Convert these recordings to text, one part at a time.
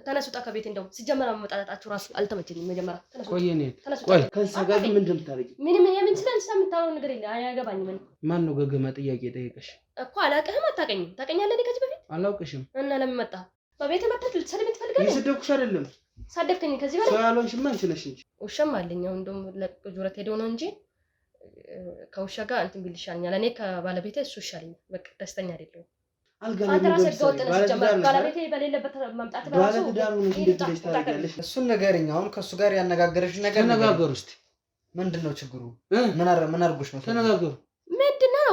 ተነሱጣ ከቤት እንደው ሲጀመር መጣጣታችሁ ራሱ አልተመቸኝም። መጀመሪያ ተነሱ ቆየኔ ቆይ ከንሰጋግ ምን እንደምታረጊ ምንም የምን ስለምታወራው ነገር የለ አያገባኝም። ማን ነው ገገማ ጥያቄ ጠየቀሽ እኮ አላውቅህም። አታውቀኝም። ታውቀኛለህ ከዚህ በፊት አላውቅሽም። እና ለምን መጣ በቤት መጣት ልትሰድብ ትፈልጋለህ? ይስደብኩሽ አይደለም ሳደብከኝ ከዚህ በላይ ሰው ያልሆንሽማ አንቺ ነሽ እንጂ ውሻም አለኝ። አሁን እንደውም ለጁረት ሄዶ ነው እንጂ ከውሻ ጋር እንትን ቢል ይሻለኛል። እኔ ከባለቤቴ እሱ ይሻለኛል። በቃ ደስተኛ አይደለሁም። አንተ ራስህ ጋር ወጥተህ ስትጀምር ባለቤቴ በሌለበት መምጣት በራሱ እሱን ነገርኝ። አሁን ከሱ ጋር ያነጋገረሽ ነገር ተነጋገሩ እስቲ። ምንድነው ችግሩ? ምን አርጎሽ ነው? ተነጋገሩ። ምንድነው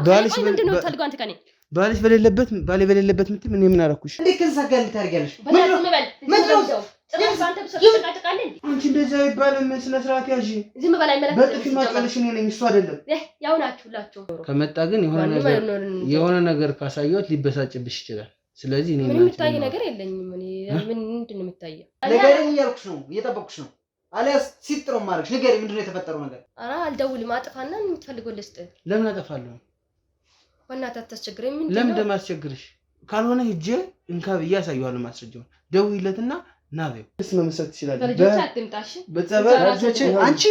ምንድነው ታልጓ አንተ ከኔ ባልሽ በሌለበት ምን ምን አደረኩሽ? እንዴ ከንሰጋል ታርጊያለሽ? ምንድነው ጭራሽ አንተ ተጨቃጭቃለህ? አንቺ እንደዛ ይባልም ስነ ስርዓት ያዢ። ዝም በላይ መለከት በጥፊ ማጥለሽ እኔ ነኝ እሱ አይደለም። ያው ናችሁላችሁ። ከመጣ ግን የሆነ ነገር ካሳየሁት ሊበሳጭብሽ ይችላል። ስለዚህ እኔ ምንም የሚታይ ነገር የለኝም። እኔ ምንድነው የሚታየው? ነገርኝ እያልኩሽ ነው፣ እየጠበቅኩሽ ነው። አሊያስ ሲጥሮ ማርክሽ ንገሪኝ፣ ምንድነው የተፈጠረው ነገር? ኧረ አልደውልም። አጥፋና የምትፈልገው ልስጥ። ለምን አጠፋለሁ? በእናትህ አታስቸግረኝ። ምንድነው? ለምን እንደማስቸግርሽ ካልሆነ ሂጄ እንካብ እያሳየዋለሁ ማስረጃውን። ደውይለትና ናቤው እስ መመሰት ይችላል። በልጆች አትምጣሽ። በጸበል ልጆች አንቺ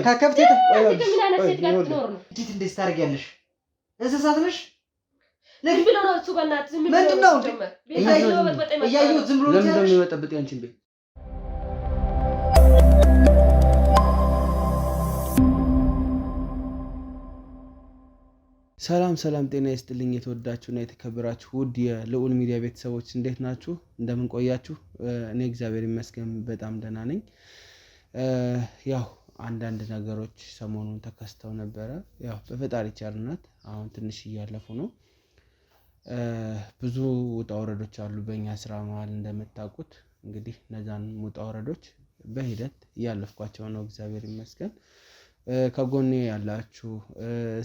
ከከብት ምን አይነት ሴት ጋር ትኖር ነው? እንዴት እንደዚህ ታደርጊያለሽ? እንስሳት ነሽ? ዝም ብሎ ነው እሱ። በእናትህ ዝም ብሎ ምንድነው? እያየሁት ዝም ብሎ ለምን እንደሚወጣበት ያንቺን ቤት ሰላም ጤና ይስጥልኝ። የተወዳችሁና የተከበራችሁ ውድ የልዑል ሚዲያ ቤተሰቦች እንዴት ናችሁ? እንደምን ቆያችሁ? እኔ እግዚአብሔር ይመስገን በጣም ደህና ነኝ። ያው አንዳንድ ነገሮች ሰሞኑን ተከስተው ነበረ። ያው በፈጣሪ ቸርነት አሁን ትንሽ እያለፉ ነው። ብዙ ውጣ ወረዶች አሉ በእኛ ስራ መሀል እንደምታውቁት። እንግዲህ እነዛን ውጣ ወረዶች በሂደት እያለፍኳቸው ነው፣ እግዚአብሔር ይመስገን። ከጎኔ ያላችሁ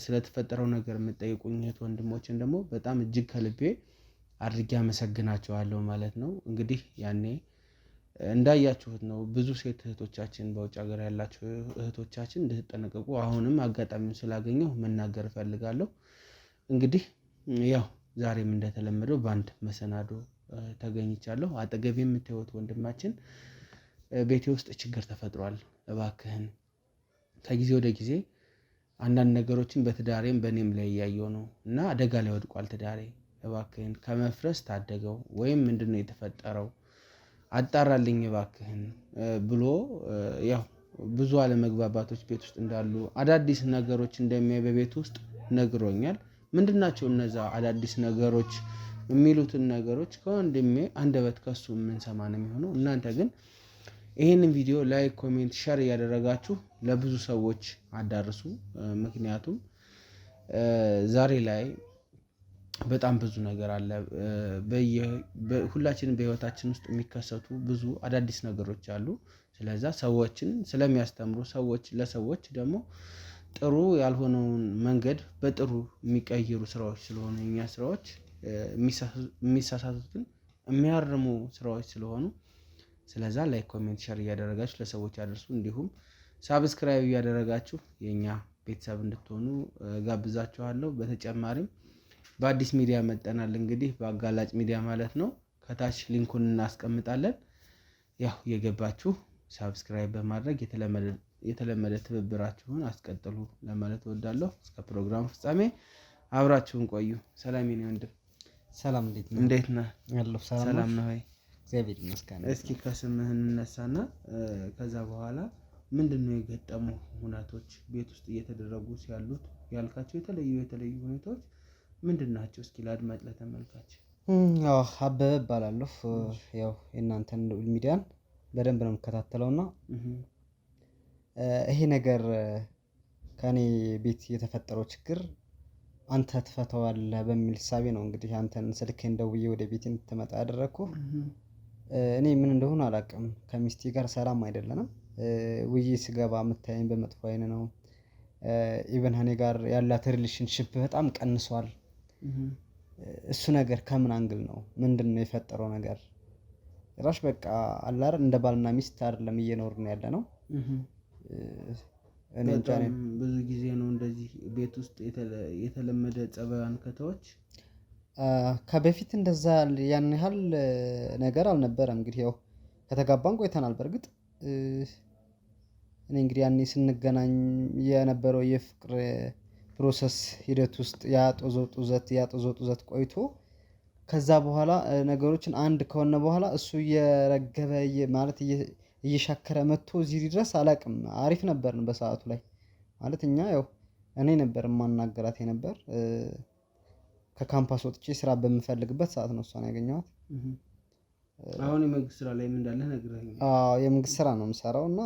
ስለተፈጠረው ነገር የምትጠይቁኝ እህት ወንድሞችን ደግሞ በጣም እጅግ ከልቤ አድርጌ አመሰግናቸዋለሁ ማለት ነው። እንግዲህ ያኔ እንዳያችሁት ነው ብዙ ሴት እህቶቻችን በውጭ ሀገር ያላችሁ እህቶቻችን እንድትጠነቀቁ አሁንም አጋጣሚውን ስላገኘሁ መናገር እፈልጋለሁ። እንግዲህ ያው ዛሬም እንደተለመደው በአንድ መሰናዶ ተገኝቻለሁ። አጠገቤ የምታዩት ወንድማችን ቤቴ ውስጥ ችግር ተፈጥሯል፣ እባክህን ከጊዜ ወደ ጊዜ አንዳንድ ነገሮችን በትዳሬም በእኔም ላይ እያየሁ ነው እና አደጋ ላይ ወድቋል ትዳሬ፣ እባክህን ከመፍረስ ታደገው ወይም ምንድነው የተፈጠረው አጣራልኝ እባክህን ብሎ ያው ብዙ አለመግባባቶች ቤት ውስጥ እንዳሉ አዳዲስ ነገሮች እንደሚያይ በቤት ውስጥ ነግሮኛል። ምንድናቸው እነዛ አዳዲስ ነገሮች የሚሉትን ነገሮች ከወንድሜ አንደበት ከሱ የምንሰማ ነው የሚሆነው። እናንተ ግን ይሄንን ቪዲዮ ላይክ፣ ኮሜንት፣ ሼር እያደረጋችሁ ለብዙ ሰዎች አዳርሱ። ምክንያቱም ዛሬ ላይ በጣም ብዙ ነገር አለ። ሁላችንም በህይወታችን ውስጥ የሚከሰቱ ብዙ አዳዲስ ነገሮች አሉ። ስለዛ ሰዎችን ስለሚያስተምሩ ሰዎች ለሰዎች ደግሞ ጥሩ ያልሆነውን መንገድ በጥሩ የሚቀይሩ ስራዎች ስለሆኑ የኛ ስራዎች የሚሳሳቱትን የሚያርሙ ስራዎች ስለሆኑ ስለዛ ላይክ፣ ኮሜንት፣ ሼር እያደረጋችሁ ለሰዎች አድርሱ። እንዲሁም ሳብስክራይብ እያደረጋችሁ የኛ ቤተሰብ እንድትሆኑ ጋብዛችኋለሁ። በተጨማሪም በአዲስ ሚዲያ መጠናል፣ እንግዲህ በአጋላጭ ሚዲያ ማለት ነው። ከታች ሊንኩን እናስቀምጣለን። ያው የገባችሁ ሳብስክራይብ በማድረግ የተለመደ ትብብራችሁን አስቀጥሉ ለማለት እወዳለሁ። እስከ ፕሮግራም ፍጻሜ አብራችሁን ቆዩ። ሰላም የኔ ወንድም። ሰላም እንዴት ነህ? ያለው ሰላም ነው ወይ? እግዚአብሔር ይመስገን። እስኪ ከስምህ እንነሳና ከዛ በኋላ ምንድነው የገጠሙ ሁኔታዎች ቤት ውስጥ እየተደረጉ ያሉት ያልካቸው የተለዩ ሁኔታዎች ምንድናቸው? እስኪ ለአድማጭ ለተመልካች። ያው አበበ እባላለሁ። ያው የእናንተን ልዑል ሚዲያን በደንብ ነው የምከታተለውና ይሄ ነገር ከኔ ቤት የተፈጠረው ችግር አንተ ትፈታዋለህ በሚል ሐሳቤ ነው እንግዲህ አንተን ስልኬን ደውዬ ወደ ቤት እንድትመጣ ያደረኩህ። እኔ ምን እንደሆነ አላውቅም። ከሚስቴ ጋር ሰላም አይደለንም። ውዬ ስገባ የምታየኝ በመጥፎ አይን ነው። ኢቨን እኔ ጋር ያላት ሪሌሽንሺፕ በጣም ቀንሷል። እሱ ነገር ከምን አንግል ነው? ምንድነው የፈጠረው ነገር? ራሽ በቃ አላር እንደ ባልና ሚስት አይደለም እየኖርን ያለነው። እኔ እንጃ ብዙ ጊዜ ነው እንደዚህ ቤት ውስጥ የተለመደ ጸባያን ከተዎች ከበፊት እንደዛ ያን ያህል ነገር አልነበረም። እንግዲህ ያው ከተጋባን ቆይተናል። በእርግጥ እኔ እንግዲህ ያኔ ስንገናኝ የነበረው የፍቅር ፕሮሰስ ሂደት ውስጥ ያጦዘው ጡዘት ቆይቶ ከዛ በኋላ ነገሮችን አንድ ከሆነ በኋላ እሱ እየረገበ ማለት እየሻከረ መጥቶ እዚህ ድረስ አላውቅም። አሪፍ ነበርን በሰዓቱ ላይ ማለት እኛ ያው እኔ ነበር የማናገራት የነበር ከካምፓስ ወጥቼ ስራ በምፈልግበት ሰዓት ነው እሷን ያገኘኋት። አሁን የመንግስት ስራ ላይ ምን እንዳለ ነግረኸኝ? አዎ የመንግስት ስራ ነው የምሰራው እና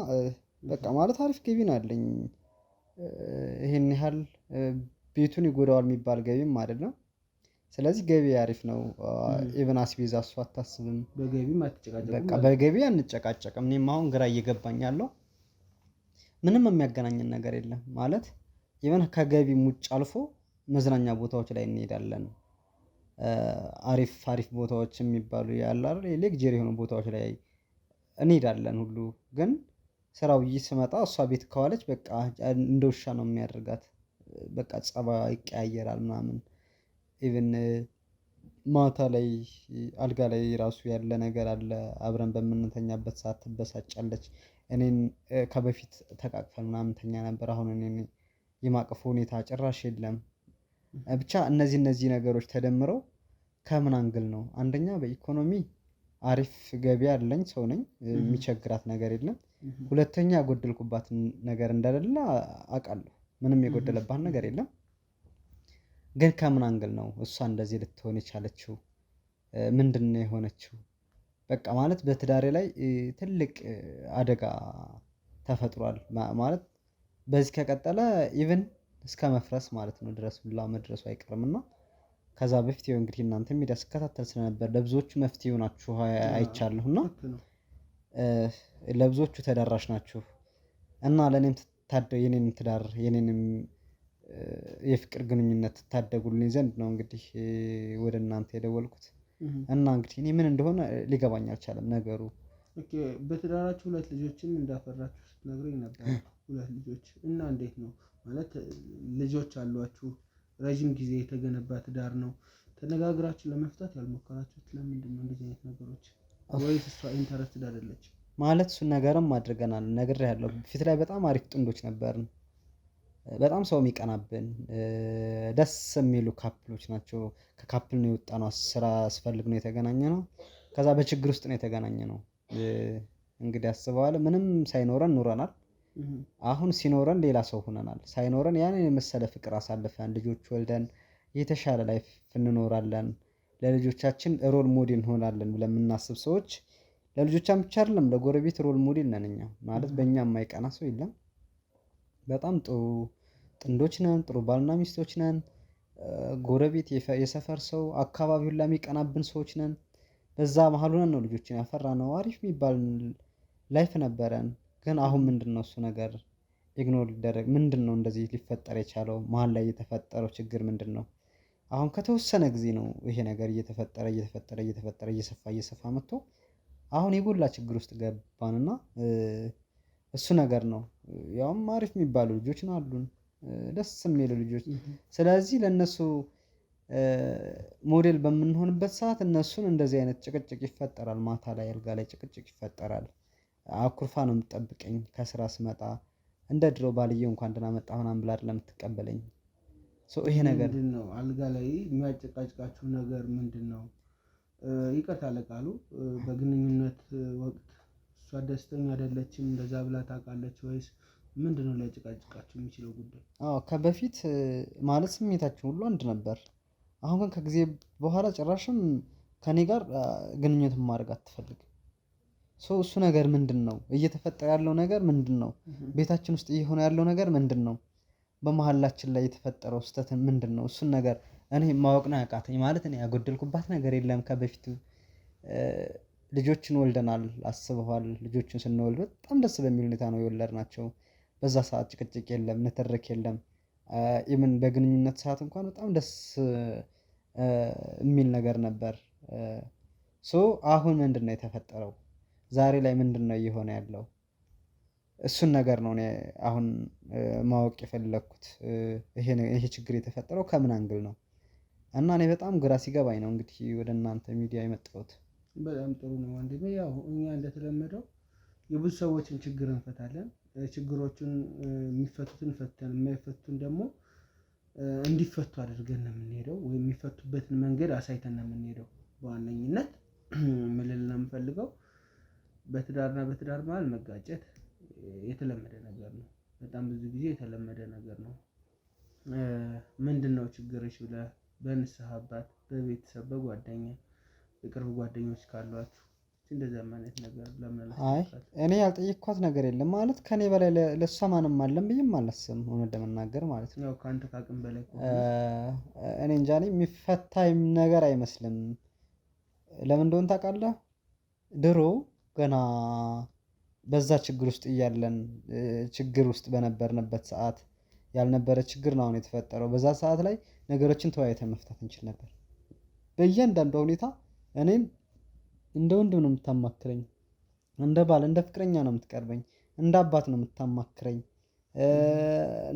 በቃ ማለት አሪፍ ገቢ ነው ያለኝ። ይሄን ያህል ቤቱን ይጎዳዋል የሚባል ገቢም አይደለም። ስለዚህ ገቢ አሪፍ ነው። ኢቭን አስቤዛ እሷ አታስብም። በገቢም አትጨቃጨቅም? በቃ በገቢ አንጨቃጨቅም። እኔም አሁን ግራ እየገባኝ ያለው ምንም የሚያገናኝን ነገር የለም ማለት ኢቭን ከገቢም ውጭ አልፎ መዝናኛ ቦታዎች ላይ እንሄዳለን። አሪፍ አሪፍ ቦታዎች የሚባሉ ያለ አይደል ሌክጀሪ የሆኑ ቦታዎች ላይ እንሄዳለን ሁሉ። ግን ስራው ስመጣ እሷ ቤት ከዋለች በቃ እንደ ውሻ ነው የሚያደርጋት። በቃ ጸባይዋ ይቀያየራል ምናምን። ኢቭን ማታ ላይ አልጋ ላይ ራሱ ያለ ነገር አለ። አብረን በምንተኛበት ሰዓት ትበሳጫለች። እኔን ከበፊት ተቃቅፈን ምናምን ተኛ ነበር። አሁን እኔን የማቀፉ ሁኔታ ጭራሽ የለም። ብቻ እነዚህ ነገሮች ተደምረው ከምን አንግል ነው? አንደኛ በኢኮኖሚ አሪፍ ገቢ ያለኝ ሰው ነኝ። የሚቸግራት ነገር የለም። ሁለተኛ ያጎደልኩባት ነገር እንደሌለ አውቃለሁ። ምንም የጎደለባት ነገር የለም። ግን ከምን አንግል ነው እሷ እንደዚህ ልትሆን የቻለችው? ምንድነው የሆነችው? በቃ ማለት በትዳሬ ላይ ትልቅ አደጋ ተፈጥሯል ማለት በዚህ ከቀጠለ ኢቭን እስከ መፍረስ ማለት ነው ድረስ ሁላ መድረሱ አይቀርምና ከዛ በፊት ይኸው እንግዲህ እናንተ ሚዲያ ስከታተል ስለነበር ለብዙዎቹ መፍትሄ ሆናችሁ አይቻለሁና ለብዙዎቹ ተደራሽ ናችሁ እና ለኔም የኔን ትዳር የኔንም የፍቅር ግንኙነት ትታደጉልኝ ዘንድ ነው እንግዲህ ወደ እናንተ የደወልኩት። እና እንግዲህ እኔ ምን እንደሆነ ሊገባኝ አልቻለም ነገሩ። ኦኬ በትዳራችሁ 2 ልጆችም እንዳፈራችሁ ስትነግረኝ ነበር። 2 ልጆች እና እንዴት ነው ማለት ልጆች አሏችሁ? ረጅም ጊዜ የተገነባ ትዳር ነው። ተነጋግራችሁ ለመፍታት ያልሞከራችሁት ለምንድን ነው እንደዚህ አይነት ነገሮች? ወይስ እሷ ኢንተረስትድ አይደለች? ማለት እሱን ነገርም አድርገናል ነግሬሃለሁ። ፊት ላይ በጣም አሪፍ ጥንዶች ነበርን። በጣም ሰው የሚቀናብን ደስ የሚሉ ካፕሎች ናቸው። ከካፕል ነው የወጣነው። ስራ አስፈልግ ነው የተገናኘነው። ከዛ በችግር ውስጥ ነው የተገናኘነው። እንግዲህ አስበዋል ምንም ሳይኖረን ኑረናል። አሁን ሲኖረን ሌላ ሰው ሆነናል። ሳይኖረን ያንን የመሰለ ፍቅር አሳልፈን ልጆች ወልደን የተሻለ ላይፍ እንኖራለን። ለልጆቻችን ሮል ሞዴል እንሆናለን ብለን የምናስብ ሰዎች ለልጆቻችን ብቻ አይደለም ለጎረቤት ሮል ሞዴል ነን እኛ። ማለት በእኛ የማይቀና ሰው የለም። በጣም ጥሩ ጥንዶች ነን። ጥሩ ባልና ሚስቶች ነን። ጎረቤት የሰፈር ሰው አካባቢውን ለሚቀናብን ሰዎች ነን። በዛ መሀል ሆነን ነው ልጆችን ያፈራነው። አሪፍ የሚባል ላይፍ ነበረን። ግን አሁን ምንድነው እሱ ነገር ኢግኖር ሊደረግ? ምንድነው እንደዚህ ሊፈጠር የቻለው? መሀል ላይ የተፈጠረው ችግር ምንድነው? አሁን ከተወሰነ ጊዜ ነው ይሄ ነገር እየተፈጠረ እየሰፋ መጥቶ አሁን የጎላ ችግር ውስጥ ገባንና እሱ ነገር ነው። ያውም አሪፍ የሚባሉ ልጆች ነው አሉን፣ ደስ የሚሉ ልጆች። ስለዚህ ለነሱ ሞዴል በምንሆንበት ሰዓት እነሱን እንደዚህ አይነት ጭቅጭቅ ይፈጠራል። ማታ ላይ አልጋ ላይ ጭቅጭቅ ይፈጠራል። አኩርፋ ነው የምትጠብቀኝ ከስራ ስመጣ። እንደ ድሮ ባልየው እንኳን ደህና መጣ ምናምን ብላ አይደለም የምትቀበለኝ። ይሄ ነገር ምንድነው? አልጋ ላይ የሚያጨቃጭቃችሁ ነገር ምንድነው? ይቅርታ ለቃሉ በግንኙነት ወቅት እሷ ደስተኛ አይደለችም እንደዛ ብላ ታውቃለች ወይስ ምንድነው ሊያጨቃጭቃችሁ የሚችለው ጉዳይ? ከበፊት ማለት ስሜታችን ሁሉ አንድ ነበር። አሁን ግን ከጊዜ በኋላ ጭራሽም ከኔ ጋር ግንኙነት ማድረግ አትፈልግም። እሱ ነገር ምንድነው? እየተፈጠረ ያለው ነገር ምንድነው? ቤታችን ውስጥ እየሆነ ያለው ነገር ምንድነው? በመሃላችን ላይ የተፈጠረው ስህተት ምንድነው? እሱን ነገር እኔ ማወቅ ነው ያቃተኝ። ማለት እኔ ያጎደልኩባት ነገር የለም ከበፊቱ። ልጆችን ወልደናል። አስበዋል። ልጆችን ስንወልድ በጣም ደስ በሚል ሁኔታ ነው የወለድናቸው። በዛ ሰዓት ጭቅጭቅ የለም፣ ንትርክ የለም። ኢቭን በግንኙነት ሰዓት እንኳን በጣም ደስ የሚል ነገር ነበር። አሁን ምንድነው የተፈጠረው? ዛሬ ላይ ምንድነው እየሆነ ያለው? እሱን ነገር ነው እኔ አሁን ማወቅ የፈለኩት። ይሄ ችግር የተፈጠረው ከምን አንግል ነው? እና እኔ በጣም ግራ ሲገባኝ ነው እንግዲህ ወደ እናንተ ሚዲያ የመጣሁት። በጣም ጥሩ ነው ወንድሜ። ያው እኛ እንደተለመደው የብዙ ሰዎችን ችግር እንፈታለን። ችግሮቹን የሚፈቱትን ፈተን የማይፈቱትን ደግሞ እንዲፈቱ አድርገን ነው የምንሄደው፣ ወይም የሚፈቱበትን መንገድ አሳይተን ነው የምንሄደው። በዋነኝነት ምን ልል ነው የምፈልገው፣ በትዳርና በትዳር መሀል መጋጨት የተለመደ ነገር ነው። በጣም ብዙ ጊዜ የተለመደ ነገር ነው። ምንድነው ችግርሽ ብለህ በንስሐ አባት፣ በቤተሰብ፣ በጓደኛ፣ የቅርብ ጓደኞች ካሏችሁ እንደዚህ አይነት ነገር ለምን? አይ እኔ ያልጠየቅኳት ነገር የለም ማለት ከኔ በላይ ለእሷ ማንም አለም ብዬም አላስብም፣ እውነት ለመናገር ማለት ነው። ያው ከአንተ ከአቅም በላይ እኔ እንጃ የሚፈታ ነገር አይመስልም። ለምን እንደሆነ ታውቃለህ? ድሮ ገና በዛ ችግር ውስጥ እያለን ችግር ውስጥ በነበርንበት ሰዓት ያልነበረ ችግር ነው አሁን የተፈጠረው። በዛ ሰዓት ላይ ነገሮችን ተወያይተን መፍታት እንችል ነበር። በእያንዳንዷ ሁኔታ እኔን እንደ ወንድም ነው የምታማክረኝ፣ እንደ ባል እንደ ፍቅረኛ ነው የምትቀርበኝ፣ እንደ አባት ነው የምታማክረኝ።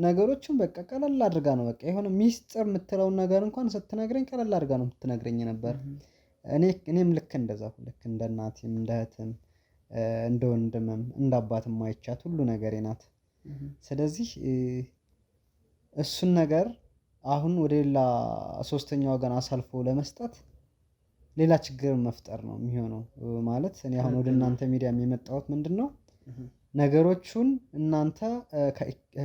ነገሮችን በቃ ቀለል አድርጋ ነው በቃ የሆነ ሚስጥር የምትለውን ነገር እንኳን ስትነግረኝ ቀለል አድርጋ ነው የምትነግረኝ ነበር። እኔም ልክ እንደዛው ልክ እንደ እናቴም እንደ እህትም እንደ ወንድምም እንደ አባትም አይቻት ሁሉ ነገሬ ናት። ስለዚህ እሱን ነገር አሁን ወደ ሌላ ሶስተኛ ወገን አሳልፎ ለመስጠት ሌላ ችግር መፍጠር ነው የሚሆነው። ማለት እኔ አሁን ወደ እናንተ ሚዲያም የመጣሁት ምንድነው ነገሮቹን እናንተ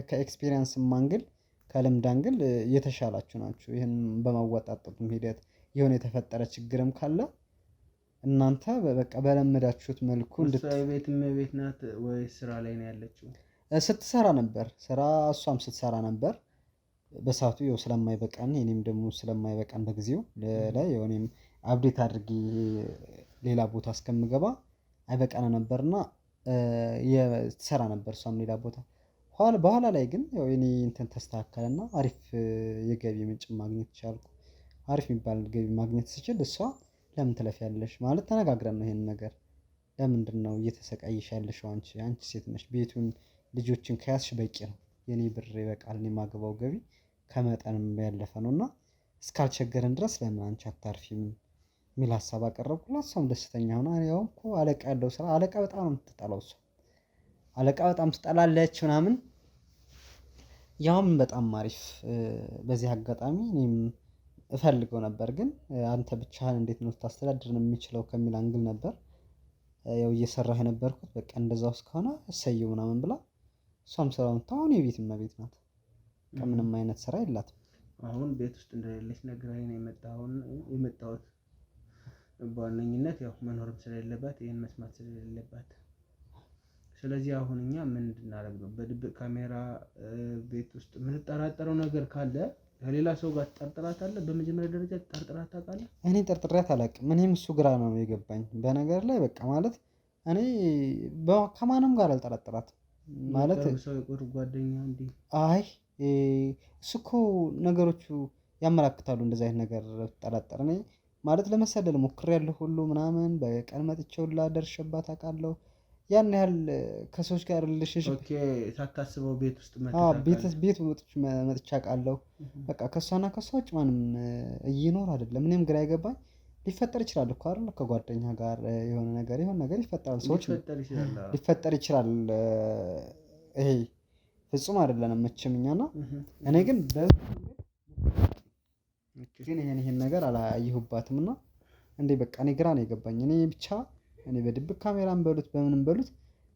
ከኤክስፒሪየንስ አንግል ከልምድ አንግል የተሻላችሁ ናችሁ። ይህን በማወጣጠጡም ሂደት የሆነ የተፈጠረ ችግርም ካለ እናንተ በቃ በለመዳችሁት መልኩ ቤት ናት ወይ ስራ ላይ ነው ያለችው? ስትሰራ ነበር ስራ፣ እሷም ስትሰራ ነበር። በሰዓቱ ያው ስለማይበቃን እኔም ደግሞ ስለማይበቃን በጊዜው ላይ እኔም አፕዴት አድርጌ ሌላ ቦታ እስከምገባ አይበቃን ነበርና የትሰራ ነበር እሷም ሌላ ቦታ። በኋላ ላይ ግን ያው እኔ እንትን ተስተካከለና አሪፍ የገቢ ምንጭ ማግኘት ቻልኩ። አሪፍ የሚባል ገቢ ማግኘት ስችል እሷ ለምን ትለፊያለሽ ማለት ተነጋግረን ነው ይሄን ነገር። ለምንድነው እየተሰቃየሽ ያለሽው? አንቺ ሴት ነሽ፣ ቤቱን ልጆችን ከያዝሽ በቂ ነው። የኔ ብር ይበቃል፣ እኔ የማገባው ገቢ ከመጠንም ያለፈ ነውና እስካልቸገረን ድረስ ለምን አንቺ አታርፊም የሚል ሀሳብ አቀረብኩላት። እሷም ደስተኛ ሆና ያው እኮ አለቃ ያለው ስራ አለቃ በጣም ነው የምትጠላው እሷ አለቃ በጣም ትጠላለች ምናምን። ያውም በጣም አሪፍ። በዚህ አጋጣሚ እኔም እፈልገው ነበር፣ ግን አንተ ብቻህን እንዴት ነው ልታስተዳድር ነው የሚችለው ከሚል አንግል ነበር ያው እየሰራህ የነበርኩት። በቃ እንደዛው እስከሆነ እሰየው ምናምን ብላ እሷም ስራውን ታውን የቤት እመቤት ናት። ከምንም አይነት ስራ የላትም። አሁን ቤት ውስጥ እንደሌለች ነግራኝ ነው የመጣሁት። በዋነኝነት ያው መኖርም ስለሌለባት ይሄን መስማት ስለሌለባት፣ ስለዚህ አሁን እኛ ምን እንድናደርግ ነው? በድብቅ ካሜራ ቤት ውስጥ የምንጠራጠረው ነገር ካለ ከሌላ ሰው ጋር ትጠርጥራታለህ? በመጀመሪያ ደረጃ ትጠርጥራት ታውቃለህ? እኔ ጠርጥሬያት አላውቅም። እኔም እሱ ግራ ነው የገባኝ በነገር ላይ በቃ ማለት እኔ ከማንም ጋር አልጠረጥራትም ማለት ሰው የቅርብ ጓደኛ እንዴ? አይ እሱ እኮ ነገሮቹ ያመላክታሉ እንደዚህ አይነት ነገር ተጠራጠረ። እኔ ማለት ለመሰለል ሞክሬያለሁ ሁሉ ምናምን በቀን መጥቼ ሁላ ደርሼባት አውቃለሁ። ያን ያህል ከሰዎች ጋር ሪሌሽንሺፕ ኦኬ ሳታስበው ቤት ውስጥ ቤት መጥቼ አውቃለሁ። በቃ ከሷና ከሷ ውጭ ማንም እየኖር አይደለም። እኔም ግራ የገባኝ ሊፈጠር ይችላል እኮ አይደል? ከጓደኛ ጋር የሆነ ነገር ይፈጠራል። ሰዎች ሊፈጠር ይችላል። ይሄ ፍጹም አይደለንም መቼም እኛና እኔ ግን ይሄን ነገር አላየሁባትም እና እንዴ በቃ እኔ ግራ ነው የገባኝ። እኔ ብቻ እኔ በድብቅ ካሜራም በሉት በምንም በሉት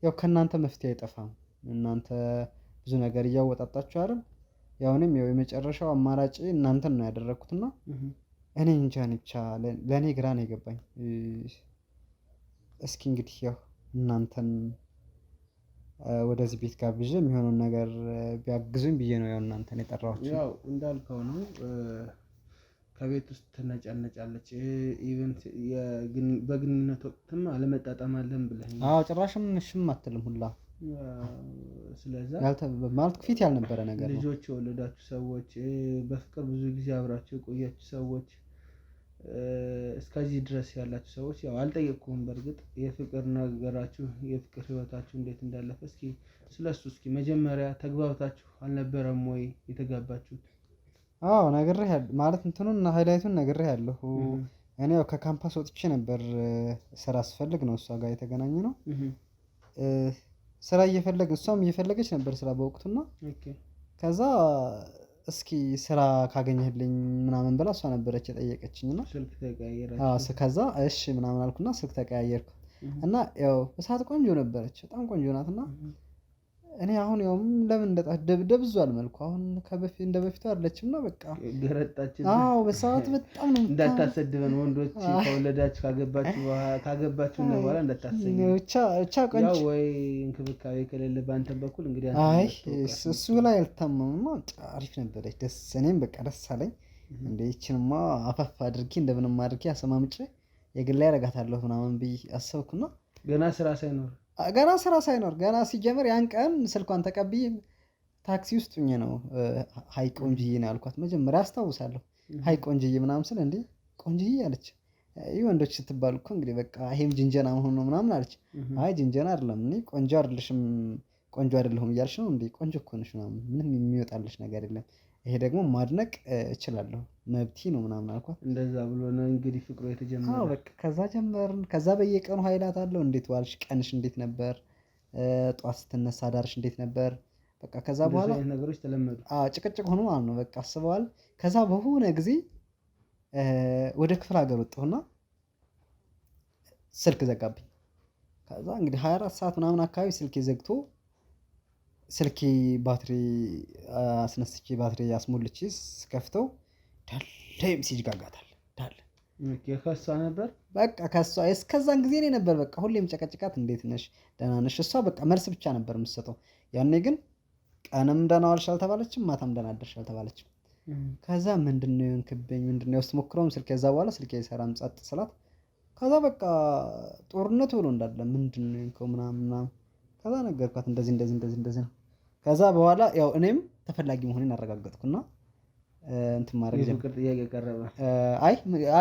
ያው ከእናንተ መፍትሄ አይጠፋም። እናንተ ብዙ ነገር እያወጣጣችሁ አይደል? ያው እኔም ያው የመጨረሻው አማራጭ እናንተን ነው ያደረኩትና እኔ እንጃ ብቻ ለኔ ግራ ነው የገባኝ። እስኪ እንግዲህ ያው እናንተን ወደዚህ ቤት ጋብዤ የሚሆነውን ነገር ቢያግዙኝ ብዬ ነው ያው እናንተን የጠራኋችሁ። ያው እንዳልከው ነው ከቤት ውስጥ ትነጫነጫለች። ኢቨን በግንኙነት ወቅትም አለመጣጣም አለን ብለኸኝ። አዎ ጭራሽም እሺም አትልም ሁላ። ስለዚህ ማለት ፊት ያልነበረ ነገር ነው። ልጆች የወለዳችሁ ሰዎች፣ በፍቅር ብዙ ጊዜ አብራችሁ የቆያችሁ ሰዎች፣ እስከዚህ ድረስ ያላችሁ ሰዎች ያው አልጠየቅኩም። በእርግጥ የፍቅር ነገራችሁ የፍቅር ህይወታችሁ እንዴት እንዳለፈ እስኪ ስለሱ እስኪ መጀመሪያ ተግባብታችሁ አልነበረም ወይ የተጋባችሁት? አዎ ነግሬሃለሁ ማለት እንትኑን ሃይላይቱን ነግሬሃለሁ። እኔ ያው ከካምፓስ ወጥቼ ነበር ስራ ስፈልግ ነው እሷ ጋር የተገናኘነው። ስራ እሷም እየፈለገች ነበር ስራ በወቅቱና ከዛ እስኪ ስራ ካገኘህልኝ ምናምን ብላ እሷ ነበረች የጠየቀችኝ እና ስልክ ተቀያየራችሁ? ከዛ እሺ ምናምን አልኩና ስልክ ተቀያየርኩ እና ያው እሳት ቆንጆ ነበረች፣ በጣም ቆንጆ ናት። እና እኔ አሁን ያው ለምን ደብዟል መልኩ አሁን እንደ በፊቱ አይደለችም እና በቃ ገረጣችን። አዎ በሰዓቱ በጣም ነው እንዳታሰድበን ወንዶች ከወለዳችሁ ካገባችሁ ነው በኋላ እንዳታሰኝ ብቻ ቆንጆ ያው ወይ እንክብካቤ ከሌለ ባንተ በኩል እንግዲህ አይ እሱ ላይ አልታመምም። አሪፍ ነበረች፣ እኔም በቃ ደስ አለኝ። እንደ ይችንማ አፈፍ አድርጌ እንደምንም አድርጌ አሰማምጬ የግል ላይ አደርጋታለሁ ምናምን ብዬ አሰብኩና ገና ስራ ሳይኖር ገና ሲጀመር ያን ቀን ስልኳን ተቀብዬ ታክሲ ውስጥ ሆኜ ነው ሀይ ቆንጅዬ ነው ያልኳት። መጀመሪያ አስታውሳለሁ ሀይ ቆንጅዬ ምናምን ስል እንዴ ቆንጅዬ አለች። ይህ ወንዶች ስትባሉ እኮ እንግዲህ በቃ ይሄም ጅንጀና መሆን ነው ምናምን አለች። አይ ጅንጀና አይደለም እኔ ቆንጆ አይደለሽም ቆንጆ አይደለሁም እያልሽ ነው እንዴ? ቆንጆ እኮ ነሽ ምናምን ምንም የሚወጣልሽ ነገር የለም። ይሄ ደግሞ ማድነቅ እችላለሁ መብቴ ነው ምናምን አልኳት። እንደዛ ብሎ ነው እንግዲህ ፍቅሩ የተጀመረው። አዎ በቃ ከዛ ጀመርን። ከዛ በየቀኑ ኃይላት አለው እንዴት ዋልሽ፣ ቀንሽ እንዴት ነበር፣ ጧት ስትነሳ ዳርሽ እንዴት ነበር። በቃ ከዛ በኋላ ነገሮች ተለመዱ። ጭቅጭቅ ሆኖ ማለት ነው በቃ አስበዋል። ከዛ በሆነ ጊዜ ወደ ክፍለ ሀገር ወጣሁና ስልክ ዘጋብኝ። ከዛ እንግዲህ 24 ሰዓት ምናምን አካባቢ ስልኬ ዘግቶ ስልኬ ባትሪ አስነስቼ ባትሪ አስሞልቼ ስከፍተው ዳለ ሜሴጅ ጋጋታል ዳለ ከሷ ነበር። በቃ ከሷ እስከዛን ጊዜ እኔ ነበር በቃ ሁሌም ጨቀጭቃት እንዴት ነሽ ደህና ነሽ። እሷ በቃ መልስ ብቻ ነበር የምትሰጠው። ያኔ ግን ቀንም ደህና ዋልሽ አልተባለችም፣ ማታም ደህና አደርሽ አልተባለችም። ከዛ ምንድነው የሆንክብኝ ምንድነው ውስጥ ሞክረውም ስልክ ከዛ በኋላ ስልክ አይሰራም ጸጥ ስላት ከዛ በቃ ጦርነት ብሎ እንዳለ ምንድነው የሆንከው ምናምን ከዛ ነገርኳት እንደዚህ ነው። ከዛ በኋላ ያው እኔም ተፈላጊ መሆኔን አረጋገጥኩና እንትን ማድረግ የፍቅር ጥያቄ ቀረበ። አይ